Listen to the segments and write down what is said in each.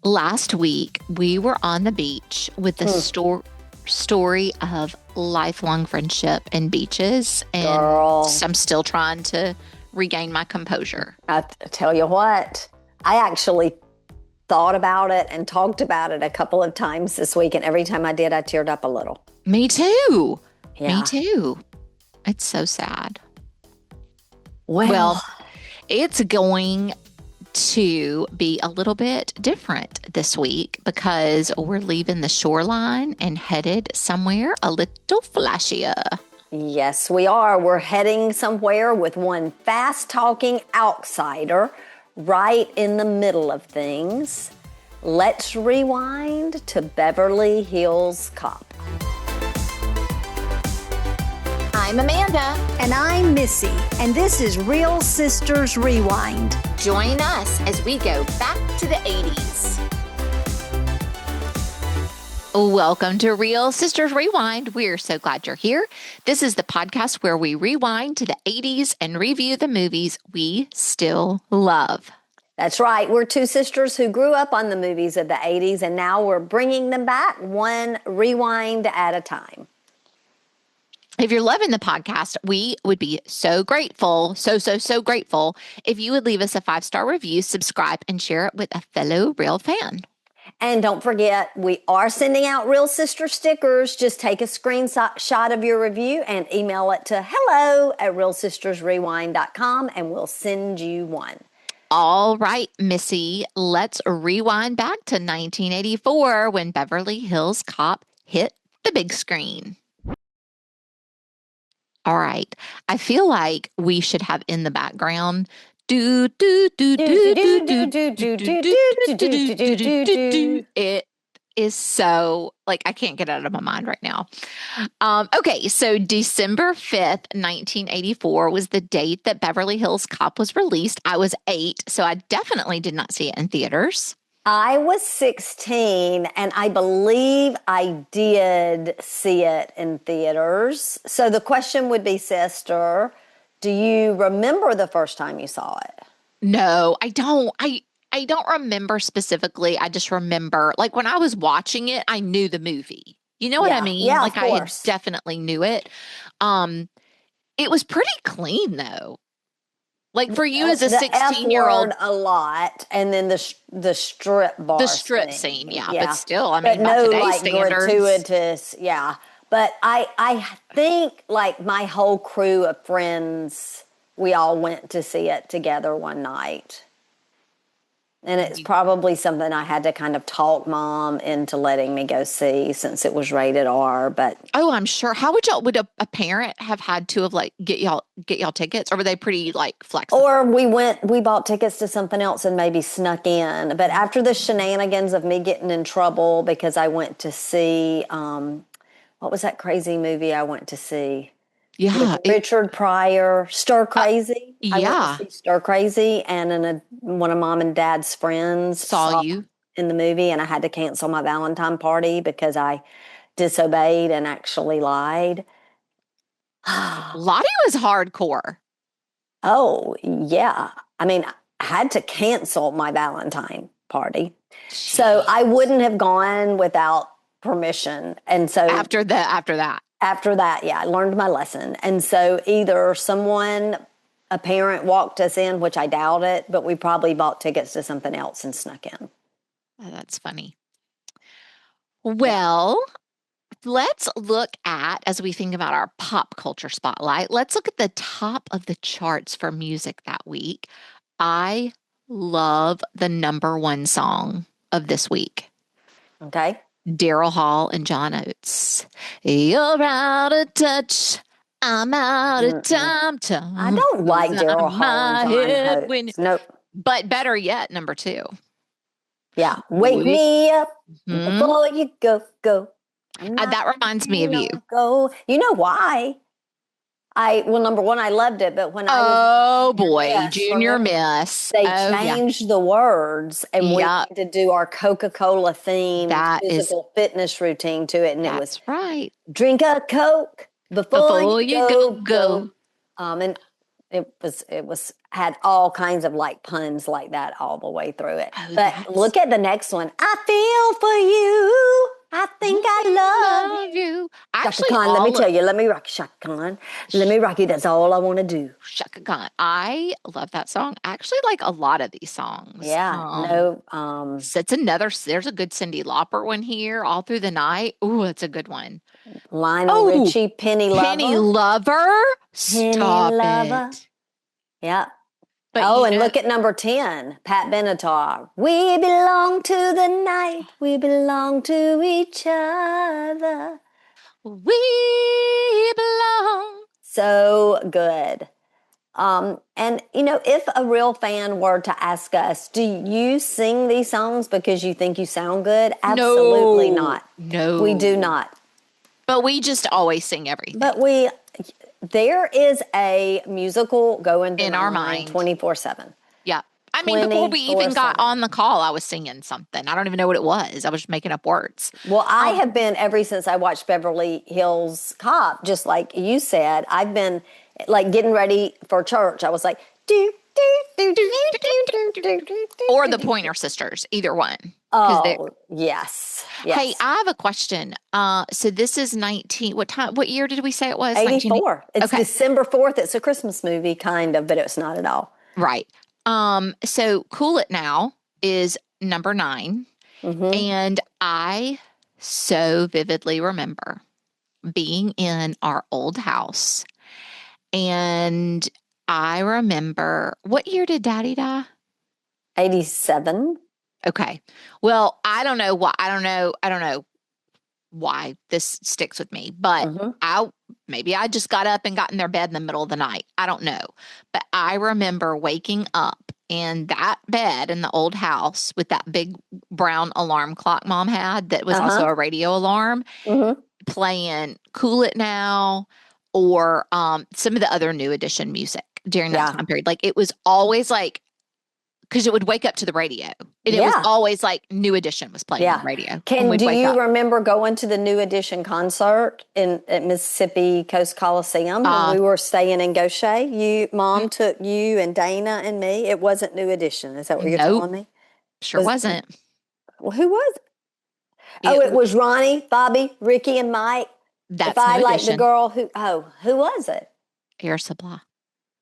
Last week, we were on the beach with the story of lifelong friendship and beaches. And Girl. I'm still trying to regain my composure. I tell you what, I actually thought about it and talked about it a couple of times this week. And every time I did, I teared up a little. Me too. Yeah. Me too. It's so sad. Well, it's going to be a little bit different this week because we're leaving the shoreline and headed somewhere a little flashier. Yes, we are. We're heading somewhere with one fast-talking outsider right in the middle of things. Let's rewind to Beverly Hills Cop. I'm Amanda. And I'm Missy, and this is Real Sisters Rewind. Join us as we go back to the 80s. Welcome to Real Sisters Rewind. We're so glad you're here. This is the podcast where we rewind to the 80s and review the movies we still love. That's right. We're two sisters who grew up on the movies of the 80s, and now we're bringing them back one rewind at a time. If you're loving the podcast, we would be so grateful, so grateful if you would leave us a 5-star review, subscribe, and share it with a fellow Real fan. And don't forget, we are sending out Real Sister stickers. Just take a screenshot of your review and email it to hello@realsistersrewind.com, and we'll send you one. All right, Missy, let's rewind back to 1984 when Beverly Hills Cop hit the big screen. All right. I feel like we should have in the background It is so, like, I can't get it out of my mind right now. Okay, so December 5th, 1984 was the date that Beverly Hills Cop was released. I was 8, so I definitely did not see it in theaters. I was 16, and I believe I did see it in theaters. So the question would be, sister, do you remember the first time you saw it? No, I don't. I don't remember specifically. I just remember, like, when I was watching it, I knew the movie. You know what I mean? Yeah, like, I definitely knew it. It was pretty clean, though. Like, for you as a 16-year-old, a lot, and then the strip bar, the strip scene, yeah. But still, I but mean, by no, today's like, standards, gratuitous, yeah. But I think, like, my whole crew of friends, we all went to see it together one night. And it's probably something I had to kind of talk Mom into letting me go see since it was rated R. But I'm sure. How would a parent have had to have, like, get y'all tickets, or were they pretty, like, flexible? Or we bought tickets to something else and maybe snuck in. But after the shenanigans of me getting in trouble because I went to see what was that crazy movie I went to see? Yeah, Richard Pryor, Stir Crazy. Yeah, I went to see Stir Crazy, and then one of Mom and Dad's friends saw you in the movie, and I had to cancel my Valentine party because I disobeyed and actually lied. Lottie was hardcore. Oh, yeah. I mean, I had to cancel my Valentine party. Jeez. So I wouldn't have gone without permission. And so after that, yeah, I learned my lesson. And so either a parent walked us in, which I doubt it, but we probably bought tickets to something else and snuck in. Oh, that's funny. Well, let's look at, as we think about our pop culture spotlight, let's look at the top of the charts for music that week. I love the number one song of this week. Okay. Daryl Hall and John Oates. You're out of touch. I'm out of time. I don't like Daryl Hall and John Oates. Nope. But better yet, number 2. Yeah. Wake me up before you go. That reminds me of you. Go. You know why? Number one, I loved it, but when I was Junior Miss, they changed the words, and we had to do our Coca-Cola themed physical fitness routine to it, and it was right. Drink a Coke before you go. And It was had all kinds of like puns like that all the way through it. Oh, But look at the next one. I feel for you. I think I love love you. Shaka Actually, Khan, let me tell you. Let me rock you, Shaka Khan. Let me rock you. That's all I want to do. Shaka Khan. I love that song. I actually like a lot of these songs. Yeah. No. So it's there's a good Cyndi Lauper one here, All Through the Night. Ooh, that's a good one. Lionel Oh, Richie, Penny Penny Lover. Lover. Penny Stop Lover. it. Yeah. But and look at number 10, Pat Benatar. We belong to the night. We belong to each other. we belong. So good. And if a real fan were to ask us, do you sing these songs because you think you sound good? Absolutely not. No. We do not. But we just always sing everything. But there is a musical going in our mind 24/7. Yeah. I mean, before we even got on the call, I was singing something. I don't even know what it was. I was just making up words. Well, I have been ever since I watched Beverly Hills Cop, just like you said, I've been like getting ready for church. I was like, do, do, do, do, do, do, do, do, or the Pointer Sisters, either one. Oh, yes. Hey, I have a question. So this is 19, what year did we say it was? 84. It's okay. December 4th. It's a Christmas movie, kind of, but it's not at all. Right. So Cool It Now is number 9. Mm-hmm. And I so vividly remember being in our old house. And I remember, what year did Daddy die? 87. Okay. Well, I don't know why this sticks with me, but maybe I just got up and got in their bed in the middle of the night. I don't know. But I remember waking up in that bed in the old house with that big brown alarm clock Mom had that was also a radio alarm, playing Cool It Now or some of the other New Edition music during that time period. Like it was always like, because it would wake up to the radio. And it was always like New Edition was playing on the radio. Do you remember going to the New Edition concert at Mississippi Coast Coliseum when we were staying in Gaucher? Mom took you and Dana and me. It wasn't New Edition. Is that what you're telling me? Sure wasn't. Well, who was it? It was Ronnie, Bobby, Ricky, and Mike. That's if I New like Edition. the girl who was it? Air Supply.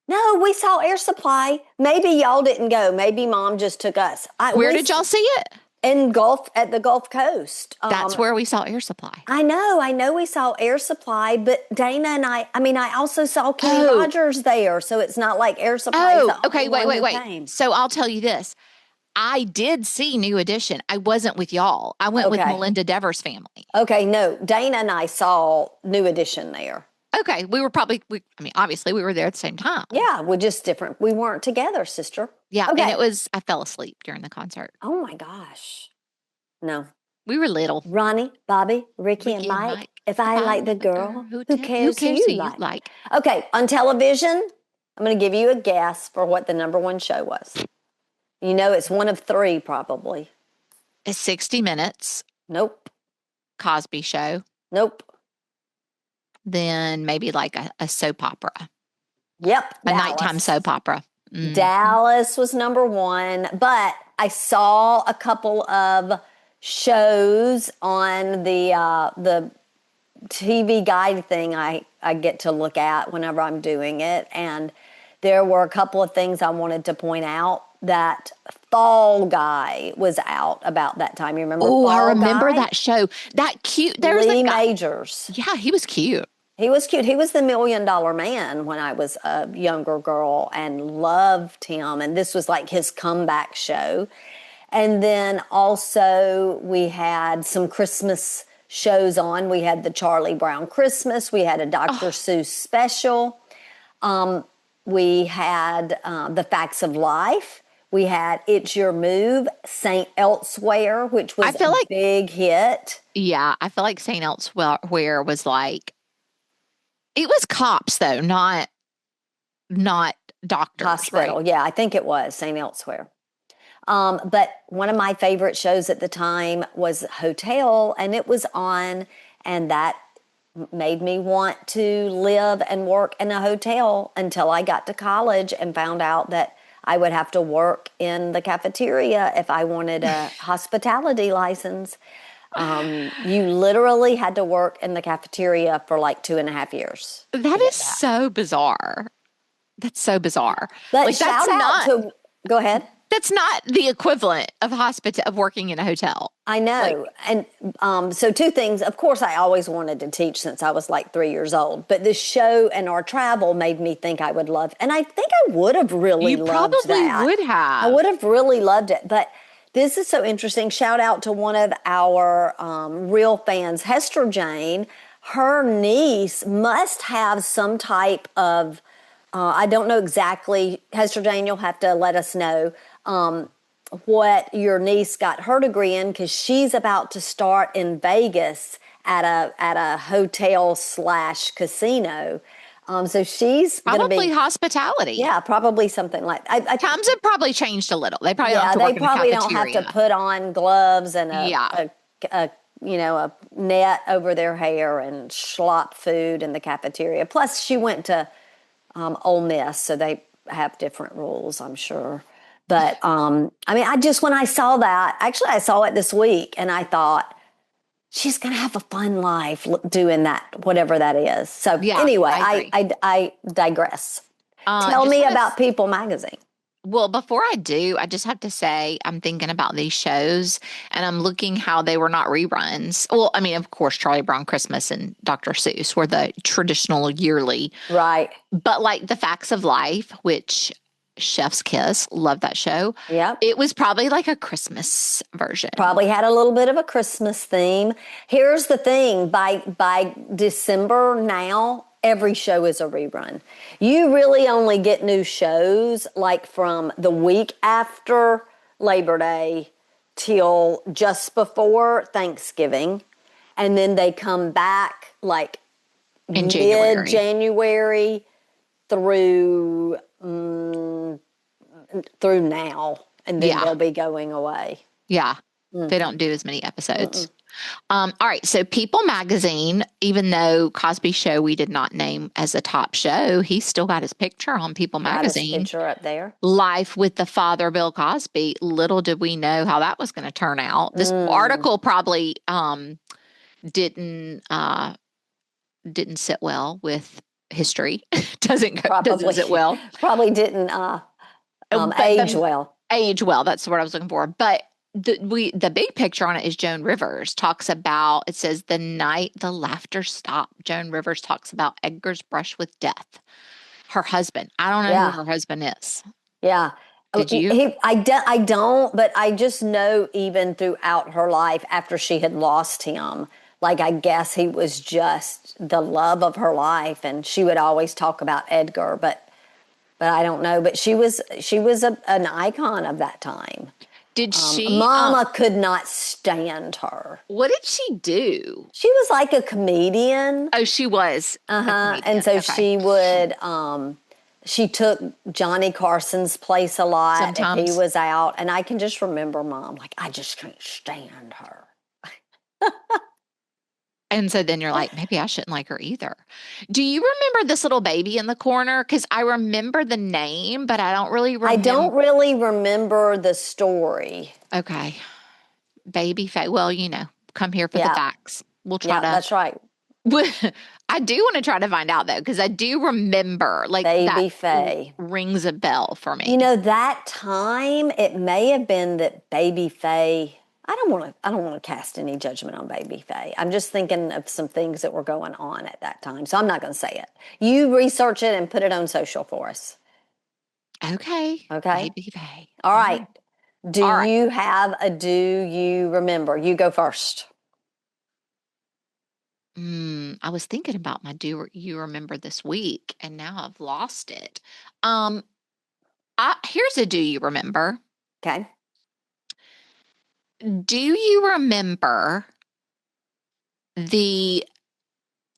No, we saw Air Supply. Maybe y'all didn't go. Maybe Mom just took us. Where did y'all see it? At the Gulf Coast. That's where we saw Air Supply. I know we saw Air Supply, but Dana and I also saw Kenny Rogers there, so it's not like Air Supply. Oh, okay, wait. So I'll tell you this. I did see New Edition. I wasn't with y'all. I went with Melinda Devers' family. Okay, no. Dana and I saw New Edition there. Okay, we were obviously we were there at the same time. Yeah, we're just different. We weren't together, sister. Yeah, okay. And I fell asleep during the concert. Oh my gosh. No. We were little. Ronnie, Bobby, Ricky and Mike. If I like the girl, who cares who you like? Okay, on television, I'm going to give you a guess for what the number 1 show was. You know, it's one of 3 probably. It's 60 Minutes. Nope. Cosby Show. Nope. Then maybe like a soap opera. Yep. A nighttime soap opera. Dallas was number 1, but I saw a couple of shows on the TV guide thing I get to look at whenever I'm doing it, and there were a couple of things I wanted to point out. That Fall Guy was out about that time. You remember? Oh, I remember that show. That cute. There's Lee Majors. Yeah, he was cute. He was cute. He was the $1 Million Man when I was a younger girl and loved him. And this was like his comeback show. And then also we had some Christmas shows on. We had the Charlie Brown Christmas. We had a Dr. Seuss special. We had The Facts of Life. We had It's Your Move, St. Elsewhere, which was a big hit. Yeah, I feel like St. Elsewhere was like, it was cops though, not doctors. Hospital, right? Yeah, I think it was St. Elsewhere. But one of my favorite shows at the time was Hotel, and it was on, and that made me want to live and work in a hotel until I got to college and found out that I would have to work in the cafeteria if I wanted a hospitality license. You literally had to work in the cafeteria for like 2.5 years to That is get that. so bizarre. That's so bizarre. But Like shout out to, go ahead. that's not the equivalent of of working in a hotel. I know. And so two things. Of course, I always wanted to teach since I was like 3 years old. But this show and our travel made me think I would love. And I think I would have really You loved probably that. would have. I would have really loved it. But this is so interesting. Shout out to one of our real fans, Hester Jane. Her niece must have some type of, I don't know exactly. Hester Jane, you'll have to let us know what your niece got her degree in, because she's about to start in Vegas at a hotel / casino. So she's going to be Probably hospitality. yeah, probably something like Times have probably changed a little. They probably don't have to they work in the probably don't have cafeteria. to put on gloves and Yeah. a a net over their hair and slop food in the cafeteria. Plus, she went to Ole Miss, so they have different rules, I'm sure. But I mean, when I saw that, actually, I saw it this week, and I thought she's going to have a fun life doing that, whatever that is. So Yeah, anyway, I agree. I digress. Tell Just me wanna about People Magazine. Well, before I do, I just have to say I'm thinking about these shows and I'm looking how they were not reruns. Well, I mean, of course, Charlie Brown Christmas and Dr. Seuss were the traditional yearly, Right. but like The Facts of Life, which Chef's Kiss, love that show. Yep. It was probably like a Christmas version. Probably had a little bit of a Christmas theme. Here's the thing, by December now, every show is a rerun. You really only get new shows like from the week after Labor Day till just before Thanksgiving. And then they come back like In January. mid-January through now. And then Yeah. they'll be going away. Yeah. They don't do as many episodes. All right. So People Magazine, even though Cosby Show we did not name as a top show, he still got his picture on People Got his Magazine. picture up there. Life with the Father, Bill Cosby. Little did we know how that was going to turn out. This article probably didn't sit well with history. Doesn't sit well. Probably didn't age well. Age well. That's the word I was looking for. But the big picture on it is Joan Rivers talks about, it says, the night the laughter stopped. Joan Rivers talks about Edgar's brush with death. Her husband. I don't know who her husband is. Yeah. Did you? I don't, but I just know even throughout her life after she had lost him, like I guess he was just the love of her life, and she would always talk about Edgar, but I don't know. But she was an icon of that time. Did she? Mama could not stand her. What did she do? She was like a comedian. Oh, she was. And so she would, she took Johnny Carson's place a lot Sometimes. if he was out. And I can just remember Mom, like, I just can't stand her. And so then you're like, maybe I shouldn't like her either. Do you remember this little baby in the corner? Because I remember the name, but I don't really remember. I don't really remember the story. Okay. Baby Faye. Well, come here for the facts. We'll try to. That's right. I do want to try to find out, though, because I do remember, like, Baby that Faye rings a bell for me. That time, it may have been that Baby Faye, I don't want to cast any judgment on Baby Faye. I'm just thinking of some things that were going on at that time. So I'm not going to say it. You research it and put it on social for us. Okay. Baby Faye. All right. Do you have a do you remember? You go first. I was thinking about my do you remember this week, and now I've lost it. Here's a do you remember. Okay. Do you remember the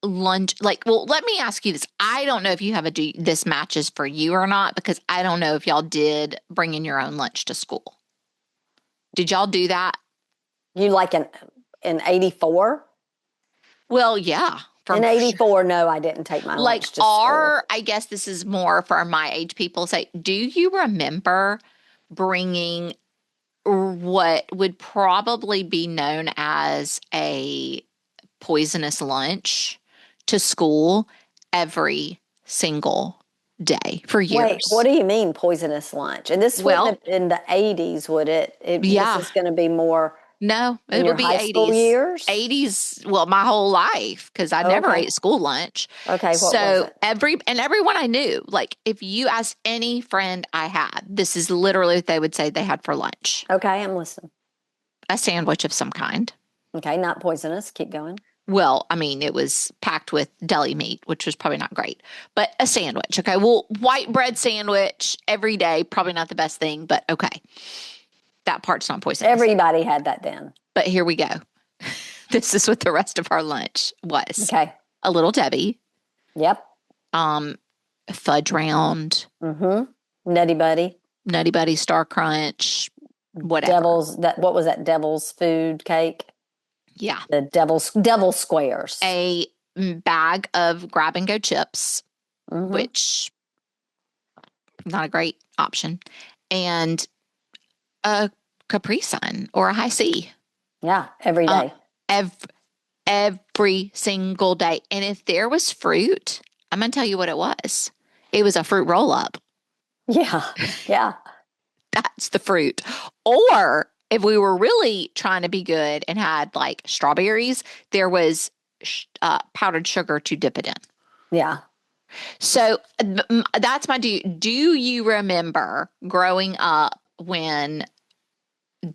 lunch? Let me ask you this. I don't know if you have this matches for you or not, because I don't know if y'all did bring in your own lunch to school. Did y'all do that? You like in 84? Well, yeah. In 84, no, I didn't take my Like lunch to school. I guess this is more for my age people. Say, do you remember bringing what would probably be known as a poisonous lunch to school every single day for Wait, what years? do you mean poisonous lunch? And this wouldn't Well, have been the 80s, would it? This yeah. is going to be more No, in it'll your be high school 80s. years? 80s, well, my whole life, because I Oh, never okay. ate school lunch. Okay, what was So it? everyone I knew, like if you asked any friend I had, this is literally what they would say they had for lunch. Okay, I'm listening. A sandwich of some kind. Okay, not poisonous. Keep going. Well, I mean, it was packed with deli meat, which was probably not great, but a sandwich. Okay. Well, white bread sandwich every day, probably not the best thing, but okay. That part's not poisonous. Everybody had that then. But here we go. This is what the rest of our lunch was. Okay. A little Debbie, Yep. fudge round, Nutty Buddy. Nutty Buddy, Star Crunch, whatever. What was that devil's food cake? Yeah. The devil squares. A bag of grab and go chips, which not a great option, and a Capri Sun or a High C. Yeah, every day. Every single day. And if there was fruit, I'm going to tell you what it was. It was a fruit roll up. Yeah. Yeah. That's the fruit. Or if we were really trying to be good and had like strawberries, there was powdered sugar to dip it in. Yeah. So that's my do you remember growing up when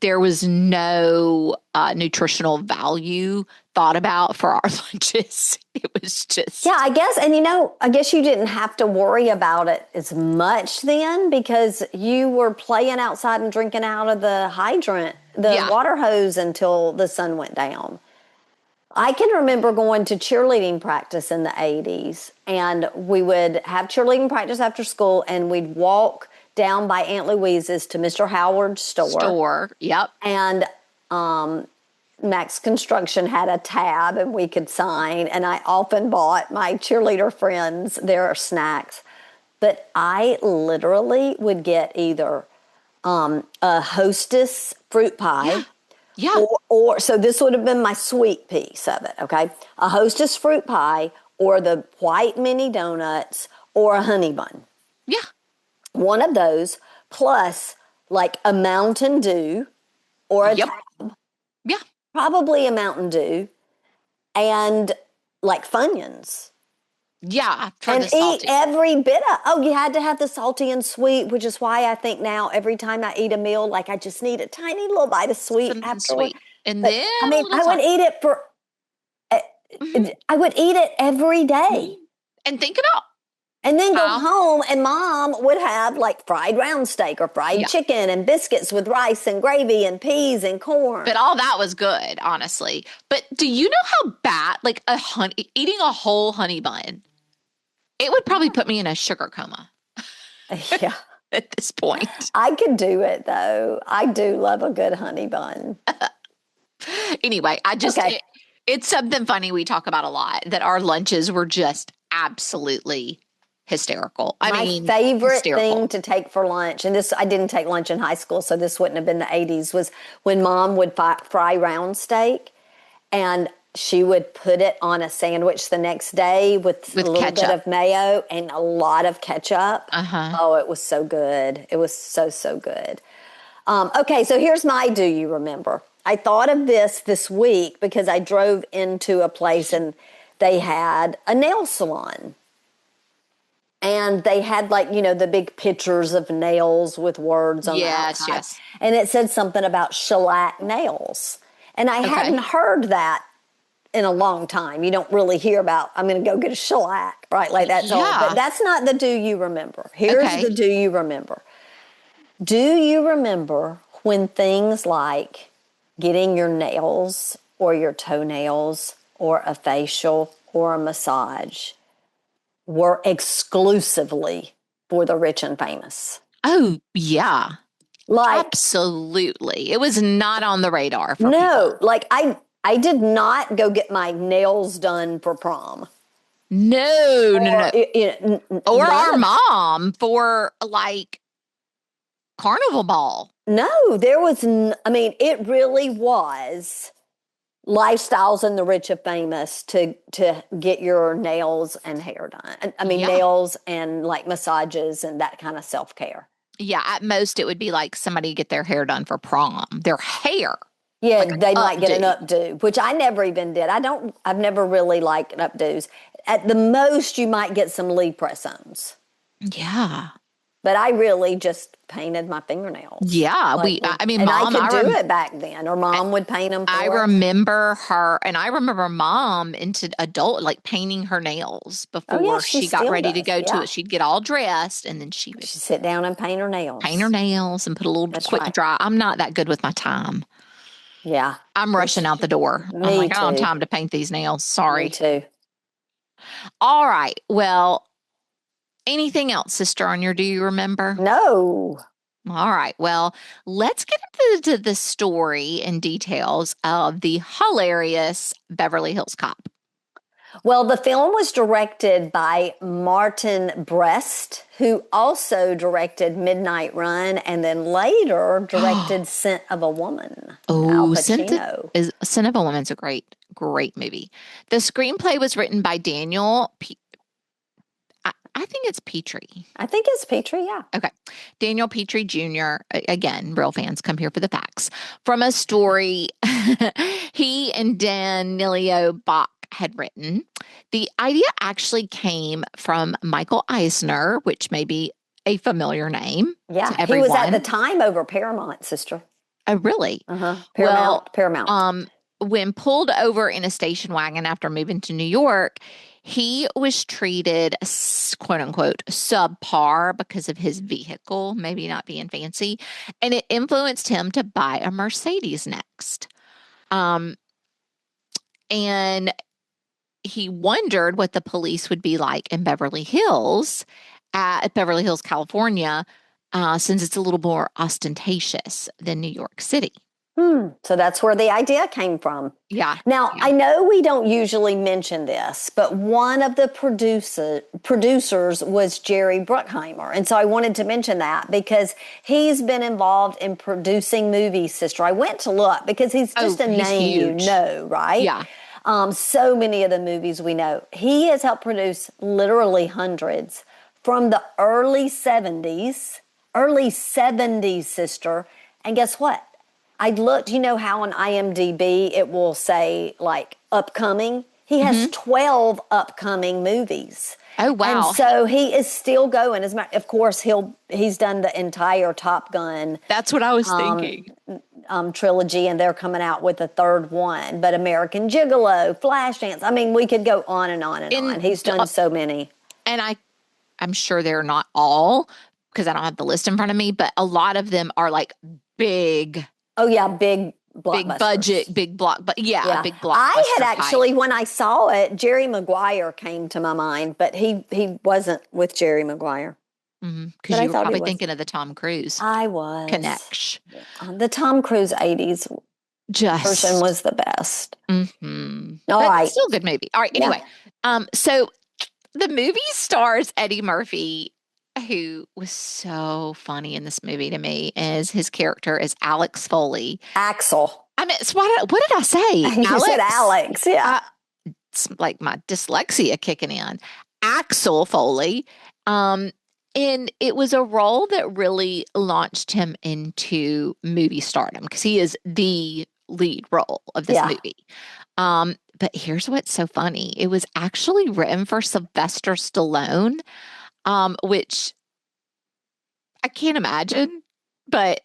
there was no nutritional value thought about for our lunches? It was just. Yeah, I guess. And I guess you didn't have to worry about it as much then because you were playing outside and drinking out of the hydrant, the water hose until the sun went down. I can remember going to cheerleading practice in the 80s, and we would have cheerleading practice after school, and we'd walk down by Aunt Louise's to Mr. Howard's store. Yep. And Max Construction had a tab, and we could sign, and I often bought my cheerleader friends their snacks. But I literally would get either a Hostess fruit pie. Yeah. Or so this would have been my sweet piece of it, okay? A Hostess fruit pie or the white mini donuts or a honey bun. Yeah. One of those plus like a Mountain Dew or a Tab. Yeah. Probably a Mountain Dew and like Funyuns. Yeah. And eat every bit of, you had to have the salty and sweet, which is why I think now every time I eat a meal, like I just need a tiny little bite of sweet afterward. And but, then I mean, I would eat it for, I would eat it every day. And think about. And then go home and mom would have like fried round steak or fried chicken and biscuits with rice and gravy and peas and corn. But all that was good, honestly. But do you know how bad, like eating a whole honey bun, it would probably put me in a sugar coma. Yeah. At this point. I could do it though. I do love a good honey bun. Anyway, it's something funny we talk about a lot, that our lunches were just absolutely hysterical. My favorite thing to take for lunch, and this, I didn't take lunch in high school, so this wouldn't have been the 80s, was when mom would fry round steak and she would put it on a sandwich the next day with a little ketchup. bit of mayo and a lot of ketchup. Oh, it was so good. It was so, so good. Okay, so here's my do you remember. I thought of this week because I drove into a place and they had a nail salon. And they had the big pictures of nails with words on the outside. Yes. And it said something about shellac nails. And I hadn't heard that in a long time. You don't really hear about, I'm going to go get a shellac, right? Like that's all. But that's not the do you remember. Here's the do you remember. Do you remember when things like getting your nails or your toenails or a facial or a massage were exclusively for the rich and famous? Oh, yeah. Absolutely. It was not on the radar for people. Like I I did not go get my nails done for prom. No, no, no. Or our none mom for like carnival ball. No, there was, I mean, it really was lifestyles and the rich and famous to get your nails and hair done. I mean, Yeah. nails and like massages and that kind of self-care. Yeah, at most it would be like somebody get their hair done for prom. Their hair. Yeah, Like they might get an updo. updo, which I never even did. I've never really liked updos. At the most, you might get some lead press-ons. Yeah. But I really just painted my fingernails. Yeah, like, I mean, and Mom, I could do it back then, or Mom would paint them for I us. remember her, and I remember Mom into adult, like painting her nails before she she got still ready to does, go to yeah. it. She'd get all dressed, and then she would She'd sit down and paint her nails. paint her nails and put a little That's quick right. dry. I'm not that good with my time. Yeah. I'm rushing out the door. I'm Me like, I don't have too. time to paint these nails. Sorry. Me too. All right. Well, anything else, sister, on your Do You Remember? No. All right. Well, let's get into the story and details of the hilarious Beverly Hills Cop. Well, the film was directed by Martin Brest, who also directed Midnight Run and then later directed Scent of a Woman. Al Pacino. Scent of a Woman's a great, great movie. The screenplay was written by Daniel I think it's Petrie. I think it's Petrie, yeah. Okay. Daniel Petrie Jr., again, real fans come here for the facts. From a story he and Danilo Bach had written. The idea actually came from Michael Eisner, which may be a familiar name to everyone. He was at the time over Paramount, sister. Oh, really? Paramount. When pulled over in a station wagon after moving to New York, he was treated, quote unquote, subpar because of his vehicle, maybe not being fancy. And it influenced him to buy a Mercedes next. And he wondered what the police would be like in Beverly Hills, California, since it's a little more ostentatious than New York City. So that's where the idea came from. Yeah. Now, I know we don't usually mention this, but one of the producers was Jerry Bruckheimer. And so I wanted to mention that because he's been involved in producing movies, sister. I went to look because he's just a name huge. You know, right? Yeah. So many of the movies we know. He has helped produce literally hundreds from the early 70s, sister. And guess what? I looked, you know how on IMDb it will say like upcoming? He has 12 upcoming movies. Oh, wow. And so he is still going. Of course, he's done the entire Top Gun. That's what I was thinking. Trilogy, and they're coming out with a third one. But American Gigolo, Flashdance. I mean, we could go on and on and on. He's done so many. And I'm sure they're not all, because I don't have the list in front of me, but a lot of them are like big. Oh, yeah, big budget, big block. But big blockbuster. I had actually, when I saw it, Jerry Maguire came to my mind, but he wasn't with Jerry Maguire. Because you were probably thinking of the Tom Cruise. I was. Connection. The Tom Cruise 80s version was the best. All right. Still a good movie. All right. Anyway, so the movie stars Eddie Murphy, who was so funny in this movie to me, as his character is Alex Foley. Axel. I mean, what did I say? You said Alex, yeah. It's like my dyslexia kicking in. Axel Foley. And it was a role that really launched him into movie stardom because he is the lead role of this movie. But here's what's so funny. It was actually written for Sylvester Stallone, which I can't imagine, but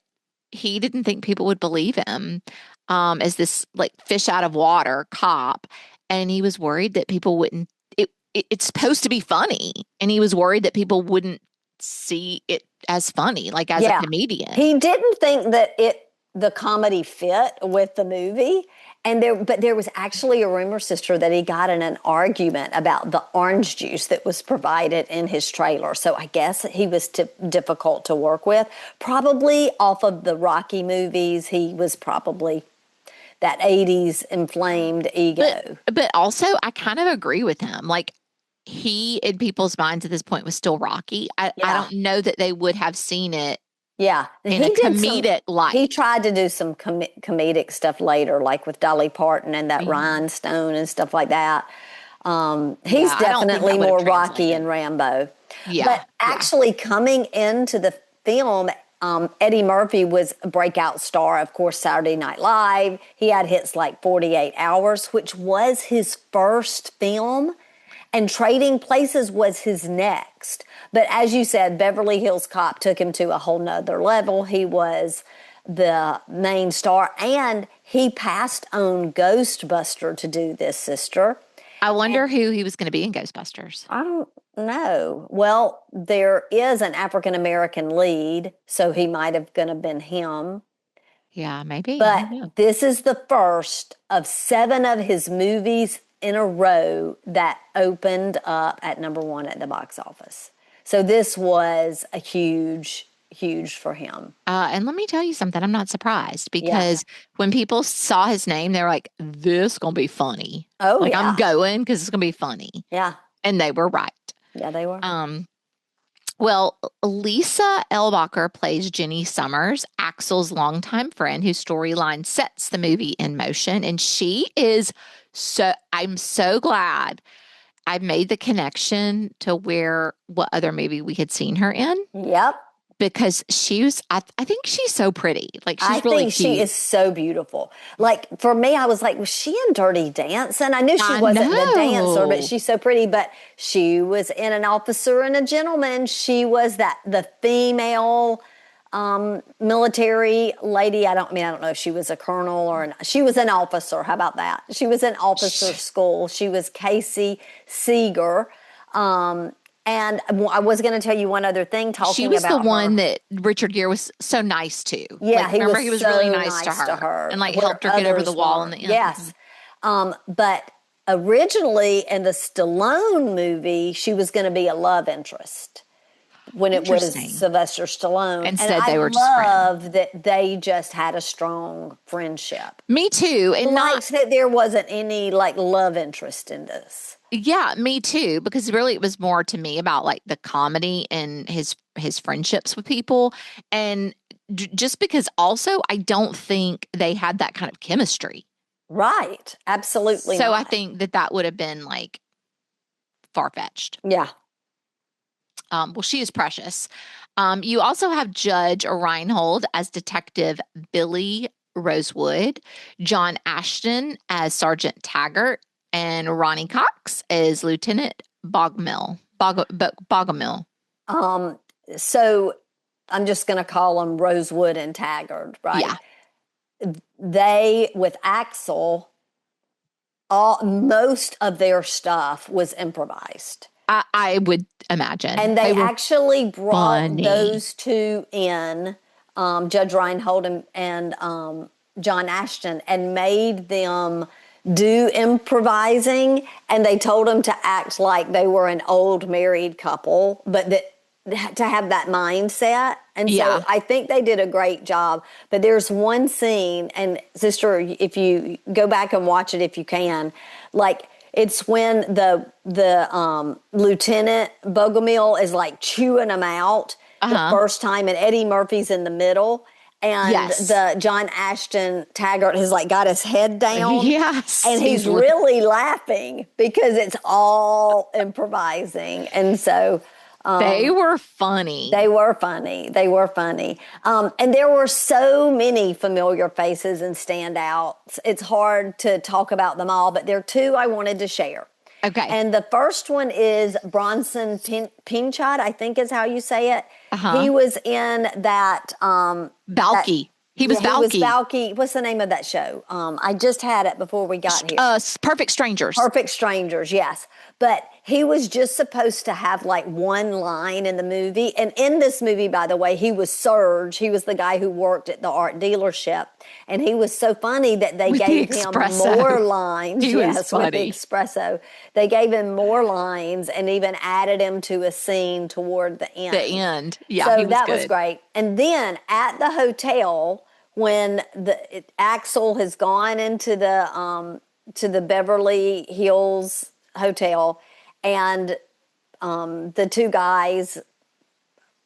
he didn't think people would believe him as this like fish out of water cop. And he was worried that people wouldn't, it's supposed to be funny. And he was worried that people wouldn't see it as funny, like as a comedian. He didn't think that the comedy fit with the movie. But there was actually a rumor, sister, that he got in an argument about the orange juice that was provided in his trailer. So I guess he was difficult to work with. Probably off of the Rocky movies, he was probably that 80s inflamed ego. But also, I kind of agree with him. Like, he, in people's minds at this point, was still Rocky. I don't know that they would have seen it in a comedic light. He tried to do some comedic stuff later, like with Dolly Parton and that Rhinestone and stuff like that. He's definitely more Rocky and Rambo. Yeah. But actually coming into the film, Eddie Murphy was a breakout star, of course, Saturday Night Live. He had hits like 48 Hours, which was his first film, and Trading Places was his next. But as you said, Beverly Hills Cop took him to a whole nother level. He was the main star, and he passed on Ghostbuster to do this, sister. I wonder who he was going to be in Ghostbusters. I don't know. Well, there is an African-American lead, so he might have going to been him. Yeah, maybe. But this is the first of 7 of his movies in a row that opened up at #1 at the box office. So this was a huge for him. And let me tell you something. I'm not surprised because when people saw his name, they were like, this is going to be funny. Oh, like, I'm going because it's going to be funny. Yeah. And they were right. Yeah, they were. Well, Lisa Elbacher plays Jenny Summers, Axel's longtime friend, whose storyline sets the movie in motion. And I'm so glad I made the connection to what other movie we had seen her in. Yep. Because I think she's so pretty. Like, she's really cute. She is so beautiful. Like, for me, I was like, was she in Dirty Dancing? I knew she wasn't the dancer, but she's so pretty. But she was in An Officer and a Gentleman. She was the female military lady. I don't know if she was a colonel or she was an officer. How about that? She was in officer school. She was Casey Seeger. And I was going to tell you one other thing She was the one that Richard Gere was so nice to. Yeah, remember he was so really nice to her. And helped her get over the wall in the end. Yes. But originally in the Stallone movie, she was going to be a love interest when it was Sylvester Stallone. Instead, they were just friends. I love that they just had a strong friendship. Me too. And that there wasn't any love interest in this. Yeah, me too, because really it was more to me about the comedy and his friendships with people. And just because also I don't think they had that kind of chemistry. Right. Absolutely So not. I think that would have been far-fetched. Yeah. Well, she is precious. You also have Judge Reinhold as Detective Billy Rosewood, John Ashton as Sergeant Taggart, and Ronnie Cox as Lieutenant Bogmill. So I'm just going to call them Rosewood and Taggart, right? Yeah. They, with Axel, most of their stuff was improvised. I would imagine. And they actually brought those two in, Judge Reinhold and John Ashton, and made them do improvising, and they told them to act like they were an old married couple, but to have that mindset. And so I think they did a great job. But there's one scene, and sister, if you go back and watch it if you can, it's when the Lieutenant Bogomil is chewing them out the first time, and Eddie Murphy's in the middle. And the John Ashton Taggart has got his head down. Yes. And he's really laughing because it's all improvising. And so they were funny. They were funny. And there were so many familiar faces and standouts. It's hard to talk about them all, but there are 2 I wanted to share. Okay. And the first one is Bronson Pinchot, I think is how you say it. He was in that Balky. He was Balky. He was Balky. What's the name of that show? I just had it before we got here. Perfect Strangers. Perfect Strangers, yes. But he was just supposed to have one line in the movie. And in this movie, by the way, he was Serge. He was the guy who worked at the art dealership. And he was so funny that they gave him more lines. He was funny. With the espresso. They gave him more lines and even added him to a scene toward the end. Yeah, so that was great. And then at the hotel, when Axel has gone into the Beverly Hills hotel, and the two guys,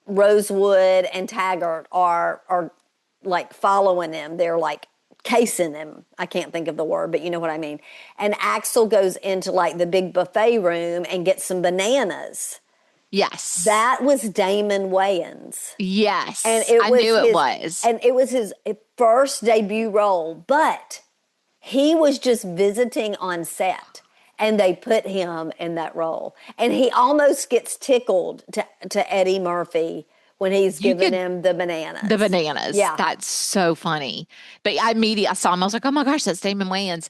Rosewood and Taggart, are like following him. They're like casing him. I can't think of the word, but you know what I mean. And Axel goes into like the big buffet room and gets some bananas. Yes. That was Damon Wayans. Yes. And I knew it was. And it was his first debut role, but he was just visiting on set. And they put him in that role. And he almost gets tickled to Eddie Murphy when he's giving him the bananas. The bananas. Yeah. That's so funny. But I saw him. I was like, oh my gosh, that's Damon Wayans.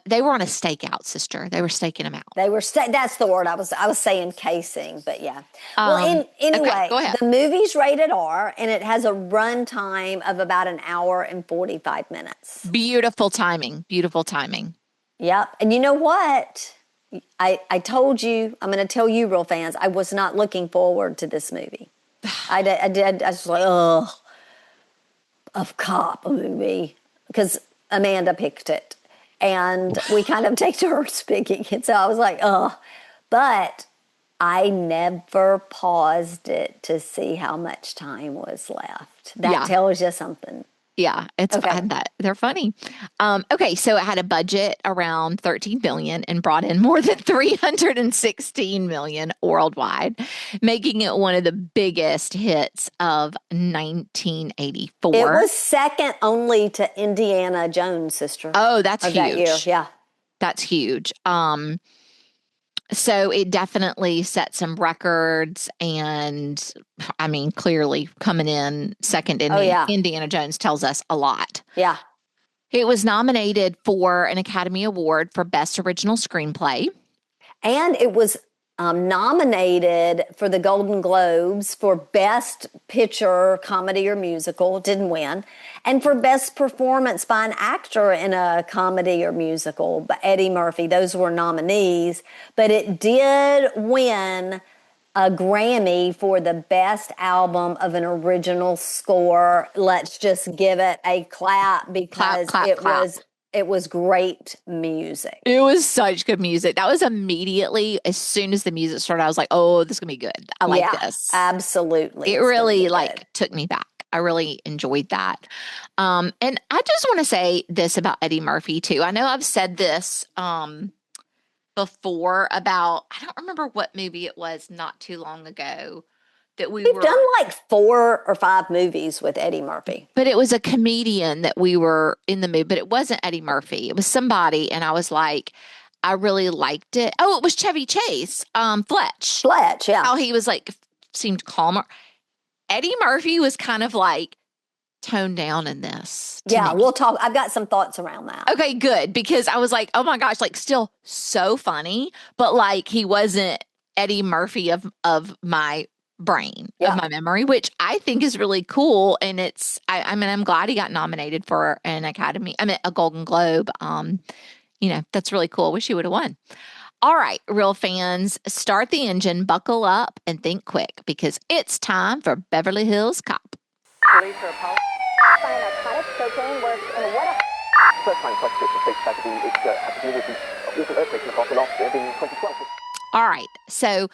They were on a stakeout, sister. They were staking him out. That's the word I was saying, casing, but yeah. Well, anyway, okay, go ahead. The movie's rated R, and it has a runtime of about an hour and 45 minutes. Beautiful timing. Beautiful timing. Yep. And you know what? I told you, I'm going to tell you, real fans, I was not looking forward to this movie. I was like, oh, a cop movie, because Amanda picked it. And we kind of take turns picking it. So I was like, oh. But I never paused it to see how much time was left. That tells you something. Yeah, it's fun. They're funny. Okay, so it had a budget around $13 billion and brought in more than $316 million worldwide, making it one of the biggest hits of 1984. It was second only to Indiana Jones, sister. Oh, that's huge. That year. Yeah, that's huge. So it definitely set some records, and I mean, clearly coming in second in Indiana Jones tells us a lot. Yeah. It was nominated for an Academy Award for Best Original Screenplay. And it was nominated for the Golden Globes for Best Picture, Comedy or Musical. Didn't win. And for Best Performance by an Actor in a Comedy or Musical, but Eddie Murphy. Those were nominees. But it did win a Grammy for the Best Album of an Original Score. Let's just give it a clap, because it was great music. It was such good music. That was immediately, as soon as the music started, I was like, oh, this is going to be good. I like this. Absolutely. It really took me back. I really enjoyed that. And I just want to say this about Eddie Murphy too. I know I've said this before about, I don't remember what movie it was not too long ago. We've done like 4 or 5 movies with Eddie Murphy. But it was a comedian that we were in the movie, but it wasn't Eddie Murphy. It was somebody, and I was like, I really liked it. Oh, it was Chevy Chase, Fletch. Fletch, yeah. How he was like, seemed calmer. Eddie Murphy was kind of like toned down in this. Yeah, we'll talk. I've got some thoughts around that. Okay, good. Because I was like, oh my gosh, like still so funny, but like he wasn't Eddie Murphy of my brain, of my memory, which I think is really cool. And it's, I mean, I'm glad he got nominated for an a Golden Globe. That's really cool. Wish he would have won. All right, real fans, start the engine, buckle up, and think quick, because it's time for Beverly Hills Cop. Police are by narcotics, cocaine works, and what a... First time such a tragedy is happening with the recent earthquake across the last year in 2012. All right, so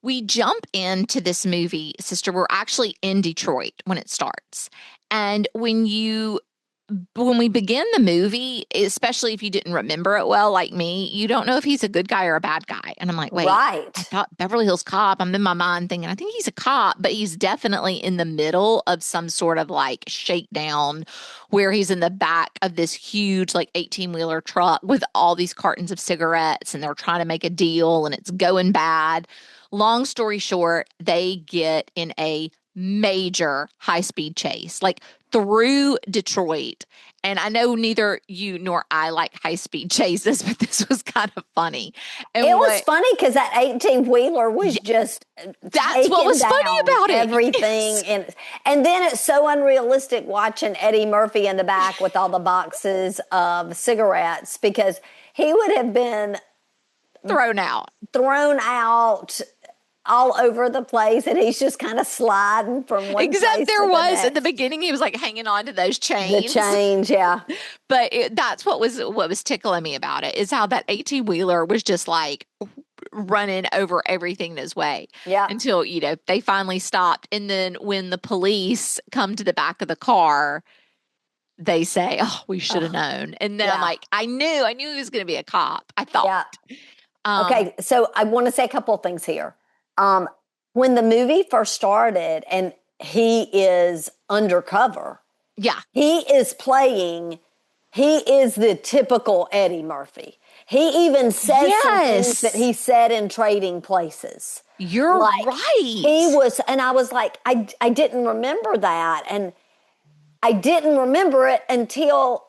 we jump into this movie, sister. We're actually in Detroit when it starts. And when we begin the movie, especially if you didn't remember it well, like me, you don't know if he's a good guy or a bad guy. And I'm like, wait, right. I thought Beverly Hills Cop. I'm in my mind thinking, I think he's a cop, but he's definitely in the middle of some sort of like shakedown where he's in the back of this huge like 18-wheeler truck with all these cartons of cigarettes, and they're trying to make a deal and it's going bad. Long story short, they get in a major high-speed chase, like through Detroit. And I know neither you nor I like high-speed chases, but this was kind of funny. And it was funny because that 18-wheeler was just that's what was funny about it. Everything. Yes. And then it's so unrealistic watching Eddie Murphy in the back with all the boxes of cigarettes, because he would have been thrown out all over the place, and he's just kind of sliding from one place Except there to the was next. at the beginning, he was like hanging on to those chains. The change, yeah. But that's what was tickling me about it, is how that 18-wheeler was just like running over everything in his way. Yeah. Until, they finally stopped. And then when the police come to the back of the car, they say, "Oh, we should have known." And then I'm like, I knew he was going to be a cop. I thought. Yeah. Okay, so I want to say a couple of things here. When the movie first started and he is undercover, he is the typical Eddie Murphy. He even says some things that he said in Trading Places. You're right. He was, and I was like, I didn't remember that. And I didn't remember it until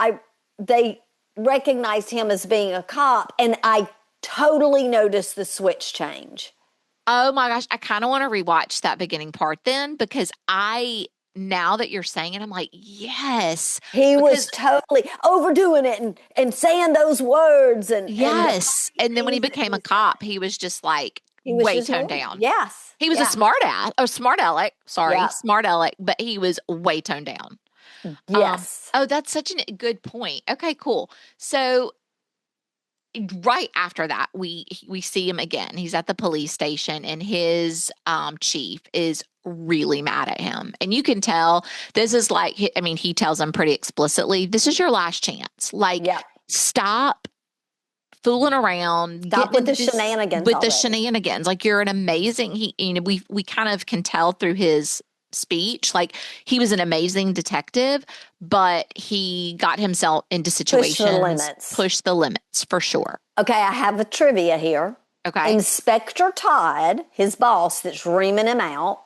they recognized him as being a cop, and I totally noticed the switch change. Oh my gosh, I kind of want to rewatch that beginning part then, because now that you're saying it, I'm like, yes. He was totally overdoing it and saying those words. And then when he became a cop, he was just like way toned down. Yes. He was a smart aleck. Sorry, smart aleck, but he was way toned down. Yes. That's such a good point. Okay, cool. So right after that, we see him again. He's at the police station, and his chief is really mad at him. And you can tell this is like, he tells him pretty explicitly, this is your last chance. Like, stop fooling around. Stop with the shenanigans. With the shenanigans. Like, you're an amazing, we kind of can tell through his speech, like he was an amazing detective, but he got himself into situations, pushed the limits for sure. Okay, I have a trivia here. Okay. Inspector Todd, his boss that's reaming him out,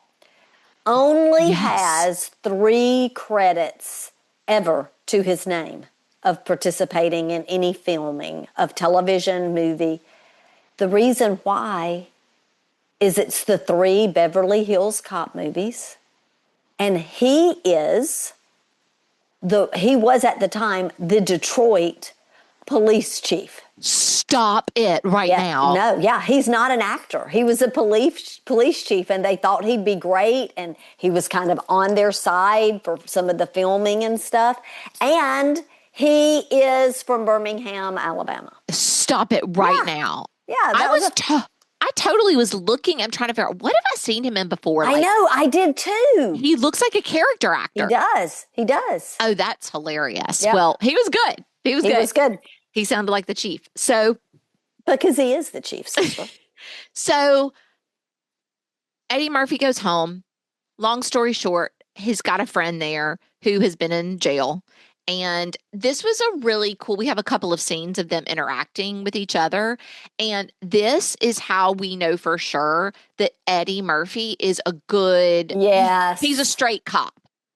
only has 3 credits ever to his name of participating in any filming of television, movie. The reason why is it's the 3 Beverly Hills Cop movies. And he was at the time the Detroit police chief. Stop it now. No, he's not an actor. He was a police chief, and they thought he'd be great, and he was kind of on their side for some of the filming and stuff. And he is from Birmingham, Alabama. Stop it now. Yeah, I totally was looking. I'm trying to figure out, what have I seen him in before? I know, I did too. He looks like a character actor. He does. Oh, that's hilarious. Yep. Well, he was good. He was good. He sounded like the chief. So, because he is the chief, sister. So, Eddie Murphy goes home. Long story short, he's got a friend there who has been in jail. And this was a really cool, we have a couple of scenes of them interacting with each other. And this is how we know for sure that Eddie Murphy is a good, he's a straight cop.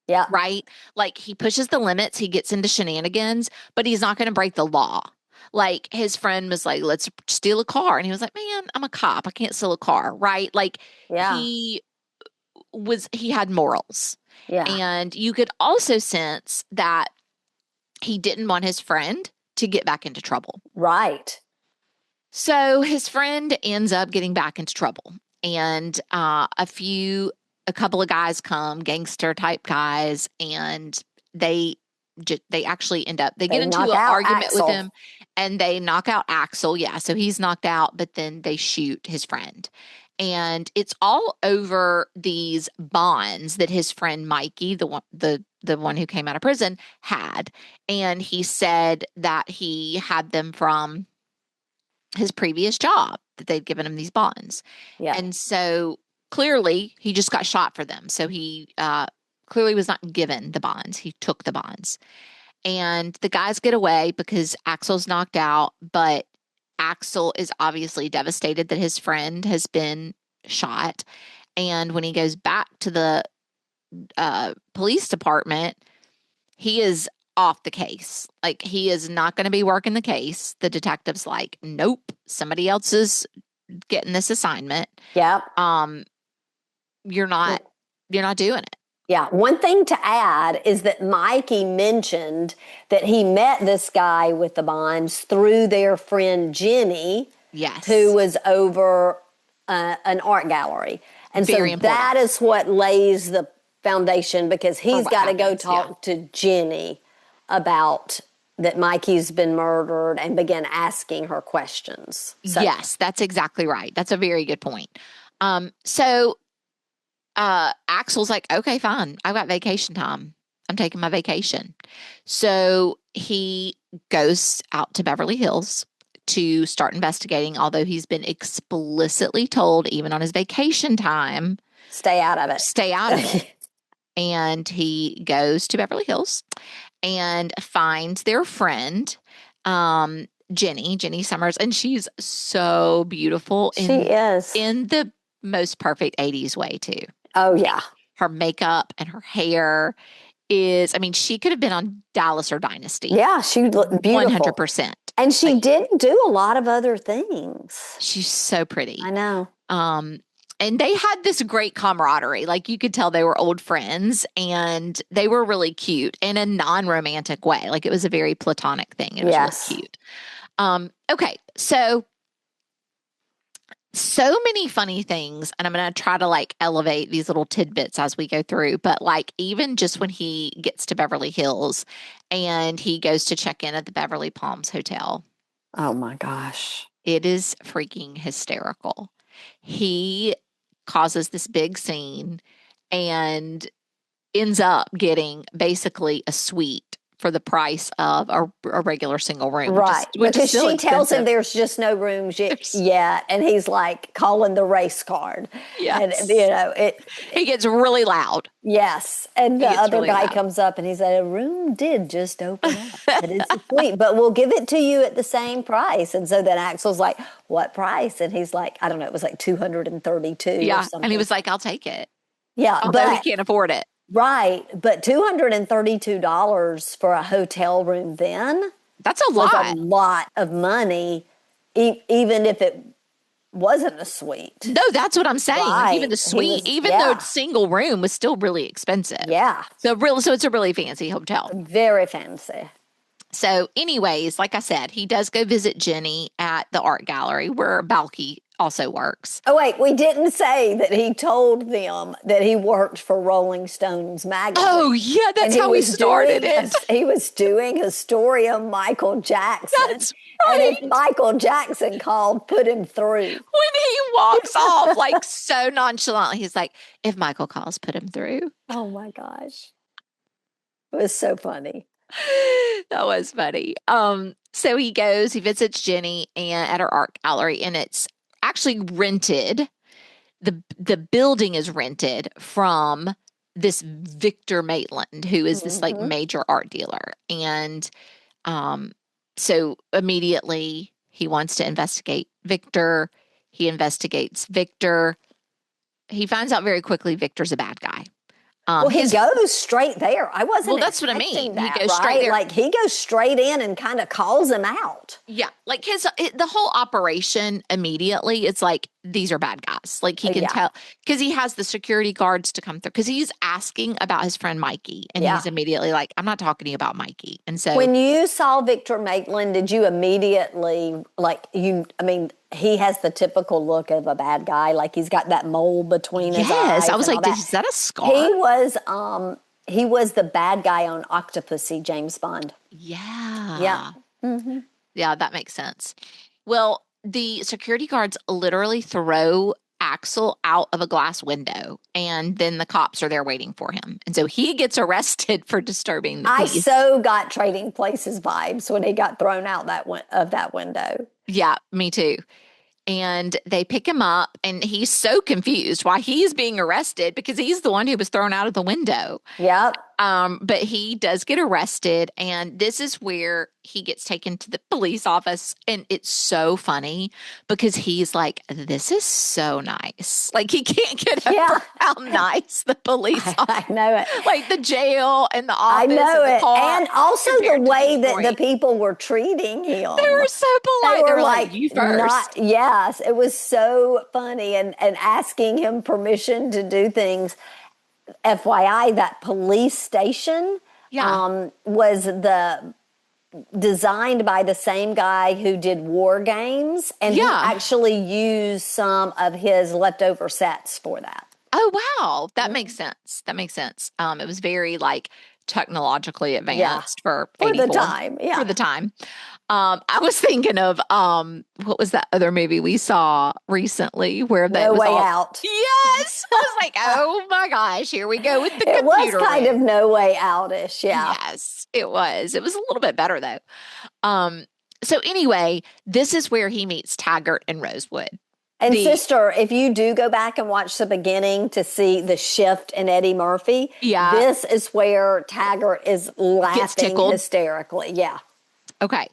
Yeah. Right? Like, he pushes the limits, he gets into shenanigans, but he's not going to break the law. Like, his friend was like, let's steal a car. And he was like, man, I'm a cop. I can't steal a car. Right? Like, he had morals. Yeah. And you could also sense that he didn't want his friend to get back into trouble. Right. So his friend ends up getting back into trouble. And a couple of guys come, gangster type guys, and they actually end up, they get into an argument with him, and they knock out Axel. Yeah, so he's knocked out, but then they shoot his friend. And it's all over these bonds that his friend Mikey, the one who came out of prison, had. And he said that he had them from his previous job, that they'd given him these bonds. Yeah. And so clearly he just got shot for them. So he clearly was not given the bonds. He took the bonds. And the guys get away because Axel's knocked out, but Axel is obviously devastated that his friend has been shot. And when he goes back to the police department, he is off the case. Like, he is not going to be working the case. The detective's like, nope, somebody else is getting this assignment. Yeah. You're not doing it. Yeah. One thing to add is that Mikey mentioned that he met this guy with the bonds through their friend Jenny. Yes. Who was over an art gallery. And Very so important. that is what lays the foundation, because he's what got to go happens, yeah. talk to Jenny about that Mikey's been murdered and begin asking her questions. So, Yes, that's exactly right. That's a very good point. So Axel's like, okay, fine. I've got vacation time. I'm taking my vacation. So he goes out to Beverly Hills to start investigating, although he's been explicitly told, even on his vacation time, stay out of it. stay out of it. And he goes to Beverly Hills and finds their friend, Jenny Summers, and she's so beautiful. She is. In the most perfect 80s way, too. Oh, yeah. Her makeup and her hair is, I mean, she could have been on Dallas or Dynasty. Yeah, she looked beautiful. 100%. And she didn't do a lot of other things. She's so pretty. I know. And they had this great camaraderie. Like, you could tell they were old friends, and they were really cute in a non-romantic way. Like, it was a very platonic thing. It was really cute. Okay, so many funny things, and I'm going to try to like elevate these little tidbits as we go through. But like, even just when he gets to Beverly Hills and he goes to check in at the Beverly Palms Hotel. Oh my gosh. It is freaking hysterical. He causes this big scene and ends up getting basically a suite for the price of a regular single room. Right. Which because is still she tells him expensive. there's just no rooms yet. And he's like calling the race card. Yes. And, you know, he gets really loud. Yes. And the other really guy loud. comes up and he said, a room did just open up. But it's a suite, but we'll give it to you at the same price. And so then Axel's like, what price? And he's like, I don't know, it was like 232 or something. And he was like, I'll take it. Yeah. Although he But can't afford it. right. But $232 for a hotel room then That's a was lot. a lot of money, even if it wasn't a suite. No, that's what I'm saying. Like, even the Right. suite, even though it's single room, was still really expensive. Yeah. So it's a really fancy hotel. Very fancy. So anyways, like I said, he does go visit Jenny at the art gallery where Balky also works. Oh, wait, we didn't say that he told them that he worked for Rolling Stones magazine. Oh, yeah, that's how we started it. He was doing a story of Michael Jackson. That's right. And if Michael Jackson called, put him through. When he walks off, like, so nonchalantly, he's like, if Michael calls, put him through. Oh, my gosh. It was so funny. That was funny. So he visits Jenny at her art gallery, and it's actually rented. The building is rented from this Victor Maitland, who is this like major art dealer. And so immediately he wants to investigate Victor. He investigates Victor. He finds out very quickly Victor's a bad guy. Well, he goes straight there. I wasn't. Well, that's what I mean. That, he goes straight there. Like he goes straight in and kind of calls him out. Yeah, like the whole operation immediately. It's like these are bad guys. Like he can tell because he has the security guards to come through because he's asking about his friend Mikey, and he's immediately like, "I'm not talking to you about Mikey." And so when you saw Victor Maitland, did you immediately I mean, he has the typical look of a bad guy. Like he's got that mole between his eyes. Yes, I was like, is that a scar? He was the bad guy on Octopussy, James Bond. Yeah. Yeah. Mm-hmm. Yeah, that makes sense. Well, the security guards literally throw Axel out of a glass window, and then the cops are there waiting for him. And so he gets arrested for disturbing the peace. I so got Trading Places vibes when he got thrown out of that window. Yeah, me too. And they pick him up, and he's so confused why he's being arrested because he's the one who was thrown out of the window. Yep. But he does get arrested, and this is where he gets taken to the police office. And it's so funny because he's like, this is so nice. Like he can't get over how nice the police are. I know it. Like the jail and the office. I know and the it. car, and also the way that the people were treating him. They were so polite. They were like, you first. Yes, it was so funny. And asking him permission to do things. FYI, that police station was the designed by the same guy who did War Games, and he actually used some of his leftover sets for that. Oh, wow. That makes sense. That makes sense. It was very like technologically advanced for the 84, time. Yeah. For the time. I was thinking of what was that other movie we saw recently where that No was Way all, Out. Yes. I was like, oh my gosh, here we go with the It computer was kind rig. of No Way Out-ish, yeah. Yes, it was. It was a little bit better though. So anyway, this is where he meets Taggart and Rosewood. And sister, if you do go back and watch the beginning to see the shift in Eddie Murphy, this is where Taggart is laughing hysterically. Yeah. Okay.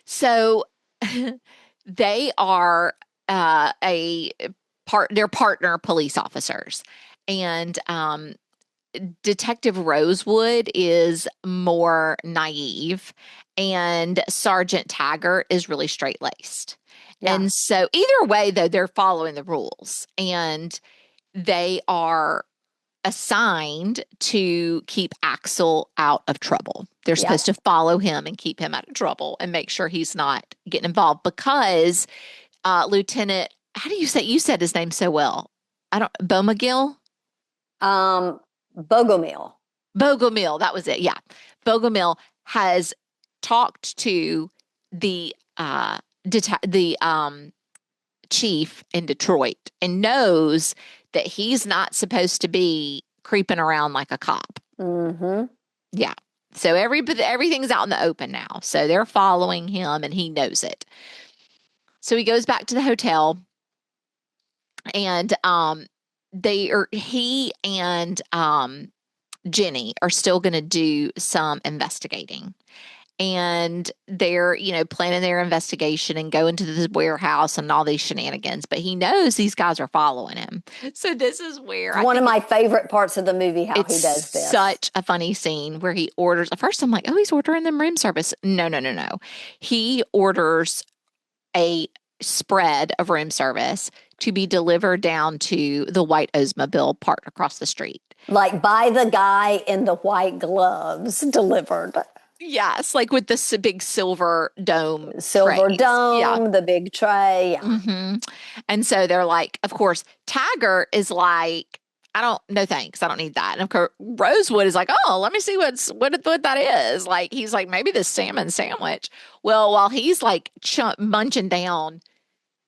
So they are they're partner police officers. And Detective Rosewood is more naive, and Sergeant Taggart is really straight-laced. Yeah. And so either way, though, they're following the rules, and they are assigned to keep Axel out of trouble. They're supposed to follow him and keep him out of trouble and make sure he's not getting involved because Lieutenant, how do you say, you said his name so well. Bogomil? Bogomil, that was it. Yeah. Bogomil has talked to the chief in Detroit and knows that he's not supposed to be creeping around like a cop. Mm-hmm. Yeah. So everything's out in the open now. So they're following him and he knows it. So he goes back to the hotel and he and Jenny are still going to do some investigating. And they're, planning their investigation and go into this warehouse and all these shenanigans. But he knows these guys are following him. So this is where one of my favorite parts of the movie, how he does this. Such a funny scene where he orders. At first, I'm like, oh, he's ordering them room service. No. He orders a spread of room service to be delivered down to the white Oldsmobile parked across the street. Like by the guy in the white gloves delivered. Yes, like with this big silver dome. The big tray. Yeah. Mm-hmm. And so they're like, of course, Taggart is like, no thanks, I don't need that. And of course, Rosewood is like, oh, let me see what that is. Like, he's like, maybe this salmon sandwich. Well, while he's like munching down,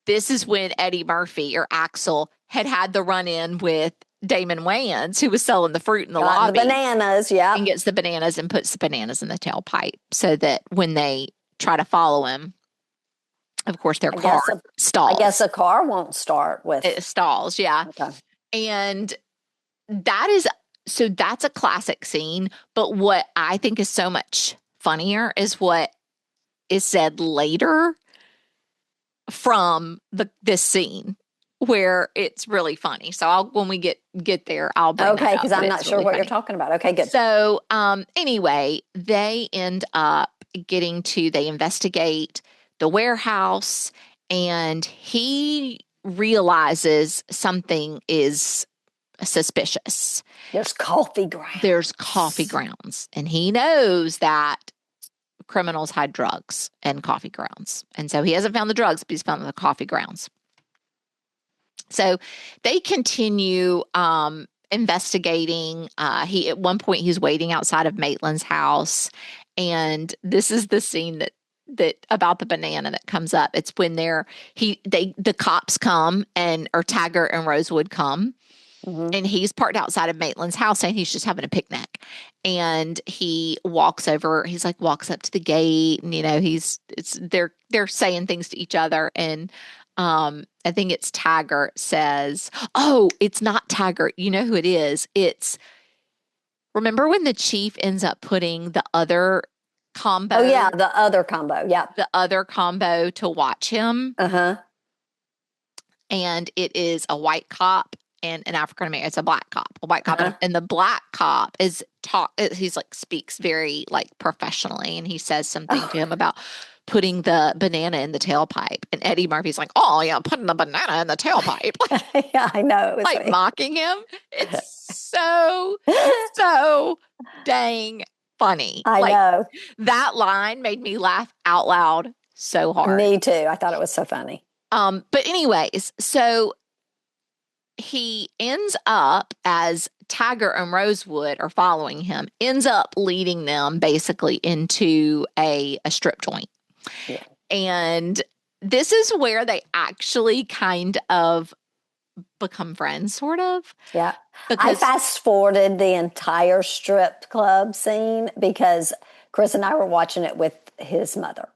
this is when Eddie Murphy or Axel had the run-in with Damon Wayans, who was selling the fruit in the lobby. The bananas, yeah. And gets the bananas and puts the bananas in the tailpipe so that when they try to follow him, of course, their car stalls. I guess a car won't start with... It stalls, yeah. Okay. And that's a classic scene. But what I think is so much funnier is what is said later from this scene, where it's really funny. So when we get there, I'll bring that up. Because I'm not sure what you're talking about. Okay, good. So anyway, they end up they investigate the warehouse, and he realizes something is suspicious. There's coffee grounds. And he knows that criminals hide drugs in coffee grounds. And so he hasn't found the drugs, but he's found the coffee grounds. So they continue investigating. At one point he's waiting outside of Maitland's house, and this is the scene that about the banana that comes up. It's when the cops come or Taggart and Rosewood come. Mm-hmm. And he's parked outside of Maitland's house and he's just having a picnic. And he walks up to the gate, and they're saying things to each other. And I think it's Taggart says, oh, it's not Taggart. You know who it is? Remember when the chief ends up putting the other combo? Oh yeah, the other combo. Yeah. The other combo to watch him. Uh-huh. And it is a white cop and an African American. It's a black cop, and the black cop he's like speaks very like professionally, and he says something to him about putting the banana in the tailpipe, and Eddie Murphy's like, oh yeah, putting the banana in the tailpipe. Yeah, I know. Like funny. Mocking him. It's so dang funny. I know. That line made me laugh out loud so hard. Me too. I thought it was so funny. But anyways, so he ends up, as Taggart and Rosewood are following him, ends up leading them basically into a strip joint. Yeah. And this is where they actually kind of become friends, sort of. Yeah. Because I fast forwarded the entire strip club scene because Chris and I were watching it with his mother.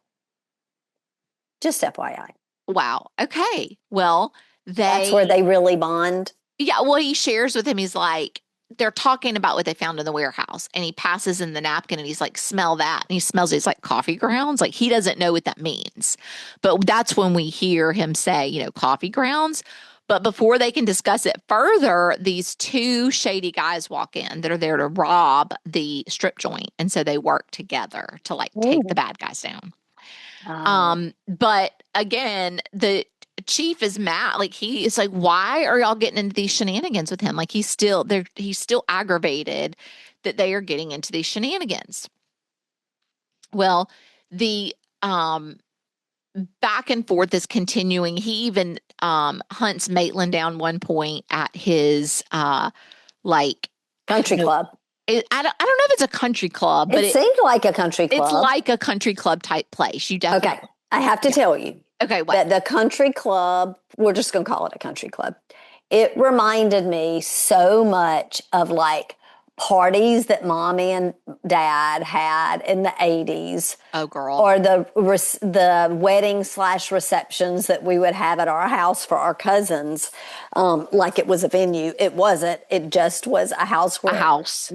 Just FYI. wow. Okay. Well, That's where they really bond. Yeah, well, he shares with him, he's like, they're talking about what they found in the warehouse, and he passes in the napkin and he's like, smell that. And he smells it. It's like coffee grounds. Like, he doesn't know what that means. But that's when we hear him say, coffee grounds. But before they can discuss it further, these two shady guys walk in that are there to rob the strip joint. And so they work together to take the bad guys down. But again, the chief is mad. Like, he is like, why are y'all getting into these shenanigans with him? Like, he's still aggravated that they are getting into these shenanigans. Well, the back and forth is continuing. He even hunts Maitland down one point at his country club. I don't know if it's a country club, but it seemed like a country club. It's like a country club type place. You definitely. Okay, I have to tell you. Okay, what? That the country club, we're just going to call it a country club. It reminded me so much of parties that Mommy and Dad had in the 80s. Oh, girl. Or the wedding/receptions that we would have at our house for our cousins, like it was a venue. It wasn't. It just was a house where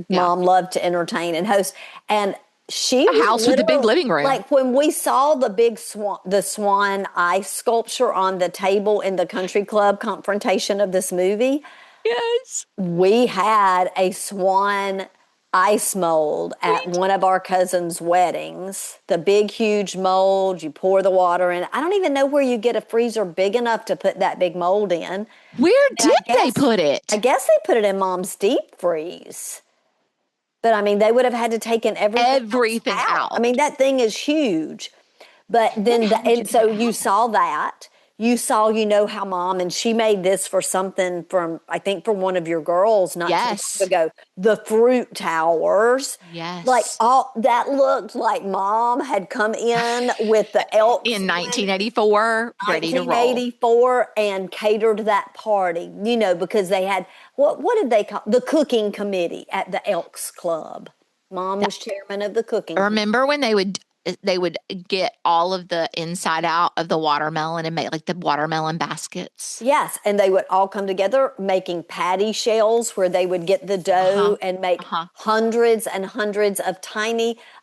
Mom loved to entertain and host. And a house with a big living room. Like when we saw the swan ice sculpture on the table in the country club confrontation of this movie. Yes. We had a swan ice mold at one of our cousins' weddings. The big, huge mold, you pour the water in. I don't even know where you get a freezer big enough to put that big mold in. Where did they put it? I guess they put it in Mom's deep freeze. But I mean, they would have had to take everything out. I mean, that thing is huge. But then, so you saw that. You saw, how Mom, and she made this for something I think from one of your girls not too long ago, the fruit towers. Yes. Like all that looked like Mom had come in with the elk. In 1984, ready to roll. 1984 and catered that party, because they had, what did they call the cooking committee at the Elks Club. Mom was chairman of the cooking committee. Remember when they would get all of the inside out of the watermelon and make the watermelon baskets? Yes, and they would all come together making patty shells where they would get the dough and make hundreds and hundreds of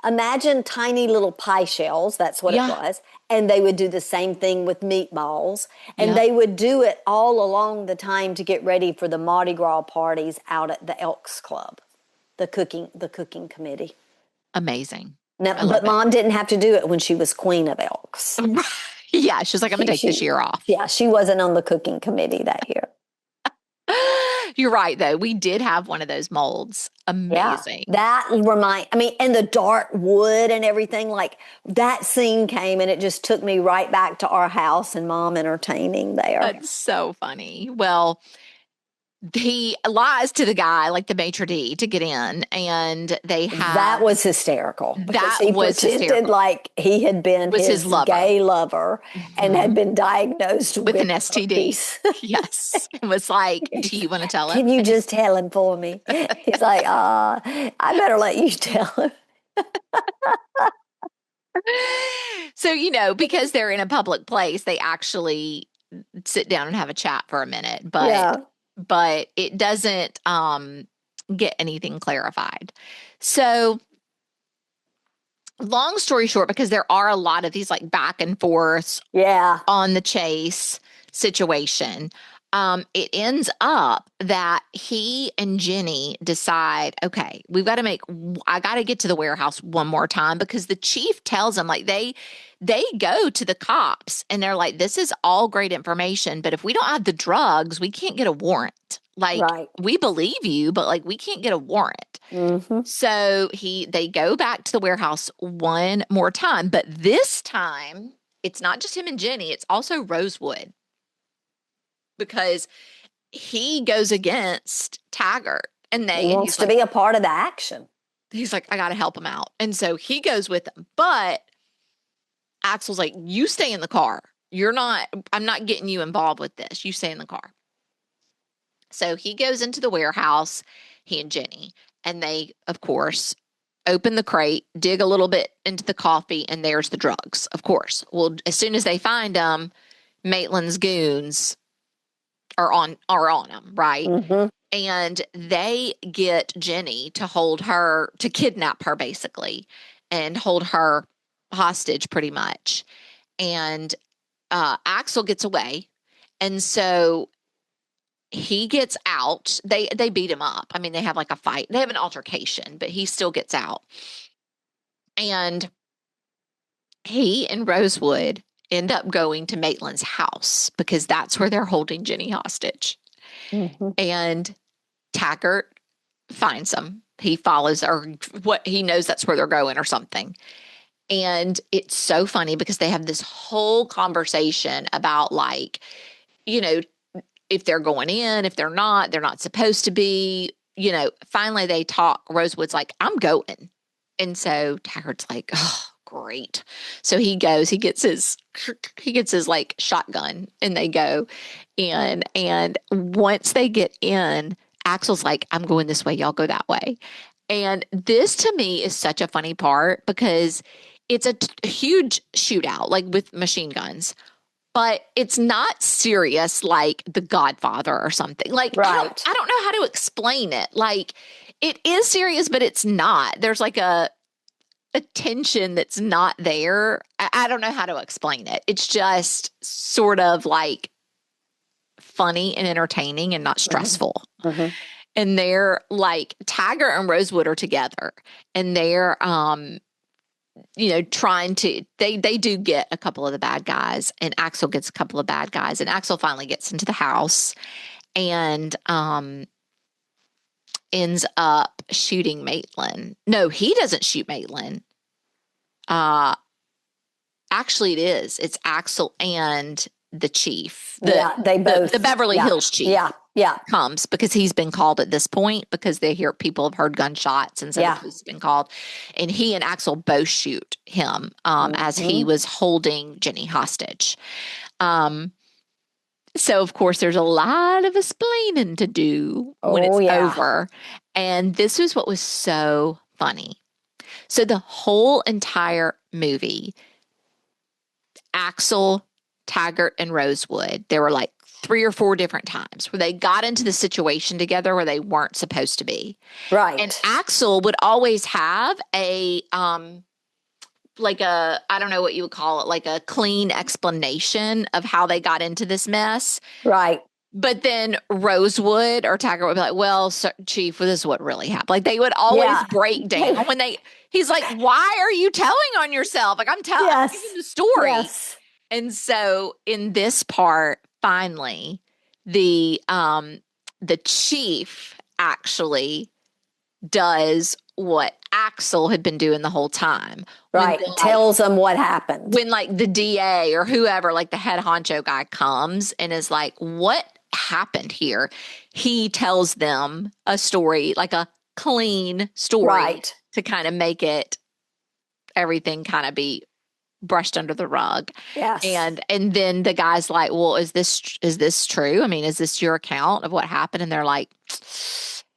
imagine tiny little pie shells. That's what it was. And they would do the same thing with meatballs. And they would do it all along the time to get ready for the Mardi Gras parties out at the Elks Club, the cooking committee. Amazing. No, but Mom didn't have to do it when she was Queen of Elks. Yeah, she's like, I'm going to take this year off. Yeah, she wasn't on the cooking committee that year. You're right, though. We did have one of those molds. Amazing. Yeah, and the dark wood and everything, that scene came and it just took me right back to our house and Mom entertaining there. That's so funny. Well, he lies to the guy, the maitre d', to get in, and they have... That was hysterical. That he was pretended hysterical. like he had been his gay lover and had been diagnosed with an STD. Yes. It was like, do you want to tell him? Can you just tell him for me? He's like, I better let you tell him. So, because they're in a public place, they actually sit down and have a chat for a minute. But it doesn't get anything clarified. So long story short, because there are a lot of these back and forths on the chase situation, it ends up that he and Jenny decide, okay, I got to get to the warehouse one more time, because the chief tells them, like, they go to the cops and they're like, this is all great information, but if we don't have the drugs, we can't get a warrant. Like, Right. we believe you, but like, we can't get a warrant. Mm-hmm. So they go back to the warehouse one more time, but this time it's not just him and Jenny, it's also Rosewood, because he goes against Taggart, and He wants to be a part of the action. he's like, I got to help him out. And so he goes with them, but Axel's like, you stay in the car. I'm not getting you involved with this. You stay in the car. So he goes into the warehouse, he and Jenny, and they, of course, open the crate, dig a little bit into the coffee, and there's the drugs, of course. Well, as soon as they find them, Maitland's goons are on them, right? Mm-hmm. And they get Jenny to kidnap her, basically, and hold her hostage, pretty much. And Axel gets away, and so he gets out. They beat him up. I mean, they have like a fight. They have an altercation, but he still gets out. And he and Rosewood end up going to Maitland's house, because that's where they're holding Jenny hostage. Mm-hmm. And Taggart finds them. He follows, or what he knows that's where they're going or something. And it's so funny, because they have this whole conversation about, like, you know, if they're going in, if they're not supposed to be, you know. Finally they talk. Rosewood's like, I'm going. And so Taggart's like, oh, great. So he goes, he gets his like shotgun, and they go. And once they get in, Axel's like, I'm going this way, y'all go that way. And this to me is such a funny part, because it's a huge shootout, like with machine guns, but it's not serious like The Godfather or something. Like, right. I don't know how to explain it. Like, it is serious, but it's not. There's like a tension that's not there. I don't know how to explain it. It's just sort of like funny and entertaining and not stressful. Mm-hmm. And they're like, Taggart and Rosewood are together, and they're trying to, they do get a couple of the bad guys, and Axel gets a couple of bad guys, and Axel finally gets into the house and ends up shooting Maitland. No, he doesn't shoot Maitland. Actually it's Axel and the chief. They both. The Beverly Hills chief. Yeah. Comes, because he's been called at this point, because people have heard gunshots, and so the police have been called. And he and Axel both shoot him as he was holding Jenny hostage. So, of course, there's a lot of explaining to do when it's over. And this is what was so funny. So the whole entire movie, Axel, Taggart, and Rosewood, there were like 3 or 4 different times where they got into the situation together where they weren't supposed to be. Right. And Axel would always have I don't know what you would call it, like a clean explanation of how they got into this mess. Right. But then Rosewood or Taggart would be like, well, Chief, this is what really happened. Like, they would always break down he's like, why are you telling on yourself? Like, I'm telling you the story. Yes. And so in this part, finally, the chief actually does what Axel had been doing the whole time. Right. Tells them what happened. When like the DA or whoever, like the head honcho guy, comes and is like, what happened here? He tells them a story, like a clean story, to kind of make everything kind of be brushed under the rug. Yes. And then the guy's like, well, is this true? I mean, is this your account of what happened? And they're like,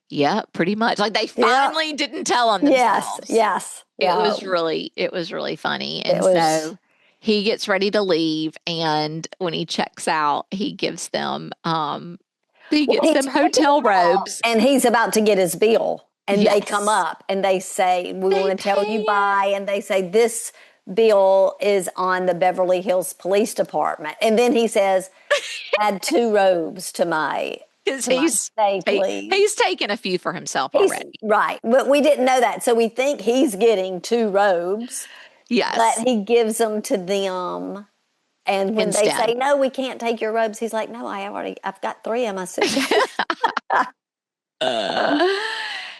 yeah, pretty much. Like, they finally didn't tell on themselves. Yes. It was really funny. And so he gets ready to leave, and when he checks out, he gives them hotel robes. And he's about to get his bill. And they come up and they say, we want to tell you bye. And they say, this Bill is on the Beverly Hills Police Department. And then he says, add 2 robes to my stay, please. He's taken a few for himself already. Right. But we didn't know that. So we think he's getting 2 robes. Yes. But he gives them to them. And when they say, no, we can't take your robes, he's like, no, I've got 3 in my suitcase.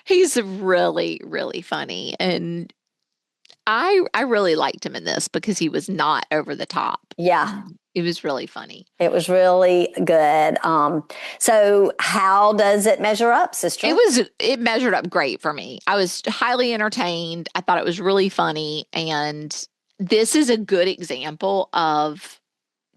He's really, really funny. And I really liked him in this because he was not over the top. Yeah. It was really funny. It was really good. So how does it measure up, sister? It measured up great for me. I was highly entertained. I thought it was really funny. And this is a good example of,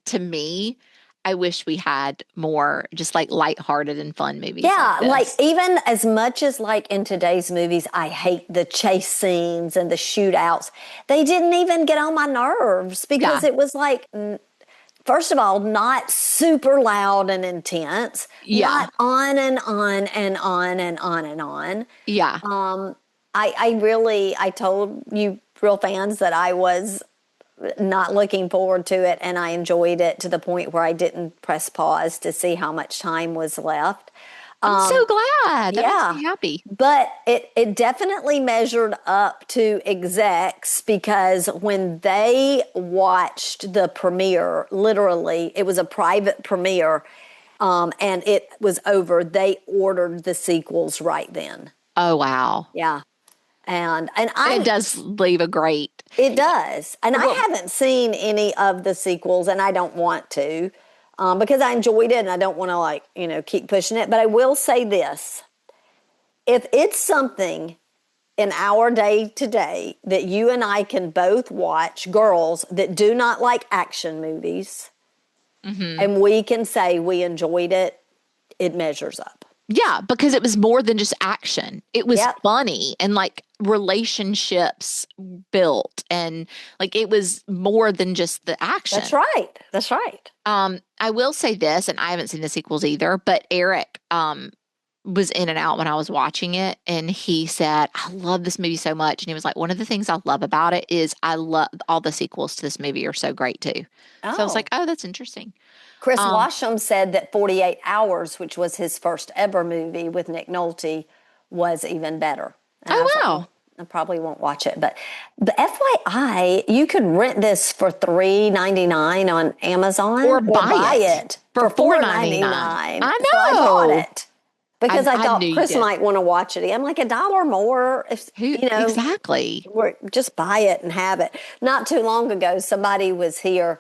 to me, I wish we had more just like lighthearted and fun movies. Yeah, like even as much as like in today's movies, I hate the chase scenes and the shootouts. They didn't even get on my nerves because it was like, first of all, not super loud and intense. Yeah. Not on and on and on and on and on. Yeah. I told you real fans that I was not looking forward to it, and I enjoyed it to the point where I didn't press pause to see how much time was left. I'm so glad. That makes me happy. But it definitely measured up to execs, because when they watched the premiere, literally, it was a private premiere, and it was over, they ordered the sequels right then. Oh, wow. Yeah. And it does leave a great... It does. And I haven't seen any of the sequels, and I don't want to, because I enjoyed it and I don't want to keep pushing it. But I will say this. If it's something in our day today that you and I can both watch, girls that do not like action movies, and we can say we enjoyed it, it measures up. Yeah, because it was more than just action. It was funny and like relationships built, and like it was more than just the action. That's right. That's right. I will say this, and I haven't seen the sequels either, but Eric was in and out when I was watching it, and he said, I love this movie so much. And he was like, one of the things I love about it is I love all the sequels to this movie are so great too. So I was like, oh, that's interesting. Chris Washam said that 48 Hours, which was his first ever movie with Nick Nolte, was even better. And wow. I probably won't watch it. But FYI, you could rent this for $3.99 on Amazon. Or buy it for $4.99. I know. So I bought it. Because I thought Chris did. might want to watch it. I'm like, $1 more. If, exactly. Just buy it and have it. Not too long ago, somebody was here,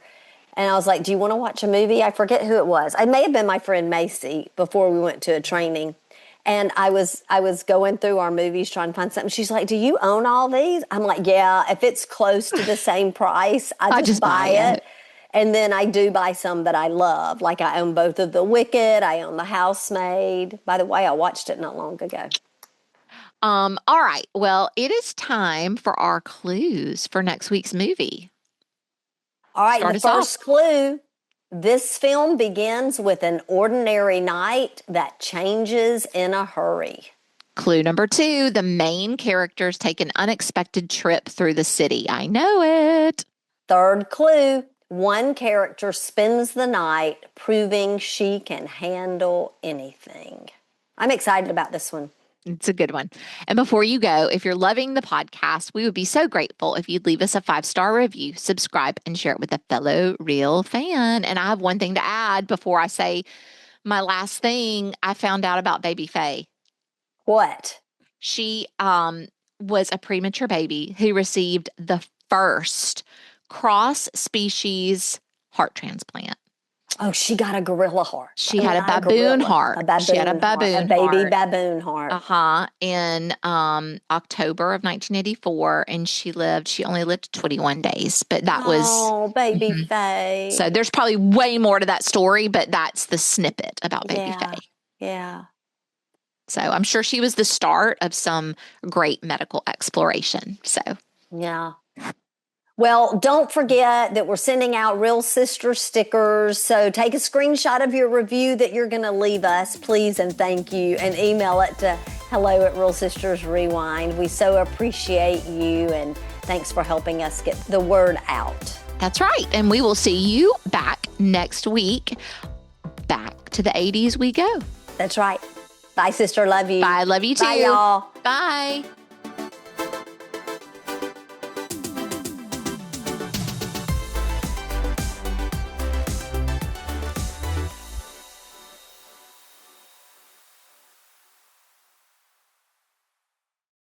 and I was like, do you want to watch a movie? I forget who it was. It may have been my friend Missy before we went to a training. And I was going through our movies trying to find something. She's like, do you own all these? I'm like, yeah, if it's close to the same price, I just buy it. And then I do buy some that I love. Like I own both of The Wicked. I own The Housemaid. By the way, I watched it not long ago. All right. Well, it is time for our clues for next week's movie. All right. The first clue. This film begins with an ordinary night that changes in a hurry. Clue number 2. The main characters take an unexpected trip through the city. I know it. Third clue. One character spends the night proving she can handle anything. I'm excited about this one. It's a good one. And before you go, if you're loving the podcast, we would be so grateful if you'd leave us a 5-star review, subscribe, and share it with a fellow real fan. And I have one thing to add before I say my last thing. I found out about baby Faye. What? She was a premature baby who received the first cross-species heart transplant. Oh, she got a gorilla heart. She had a baboon heart. She had a baboon heart. A baby baboon heart. In October of 1984, and she only lived 21 days, but that was... Oh, baby Faye. So there's probably way more to that story, but that's the snippet about baby Faye. Yeah. So I'm sure she was the start of some great medical exploration. So... Yeah. Well, don't forget that we're sending out Real Sister stickers. So take a screenshot of your review that you're going to leave us, please, and thank you, and email it to hello@realsistersrewind. We so appreciate you, and Thanks for helping us get the word out. That's right. And we will see you back next week. Back to the 80s we go. That's right. Bye, sister. Love you. Bye. Love you too. Bye, y'all. Bye.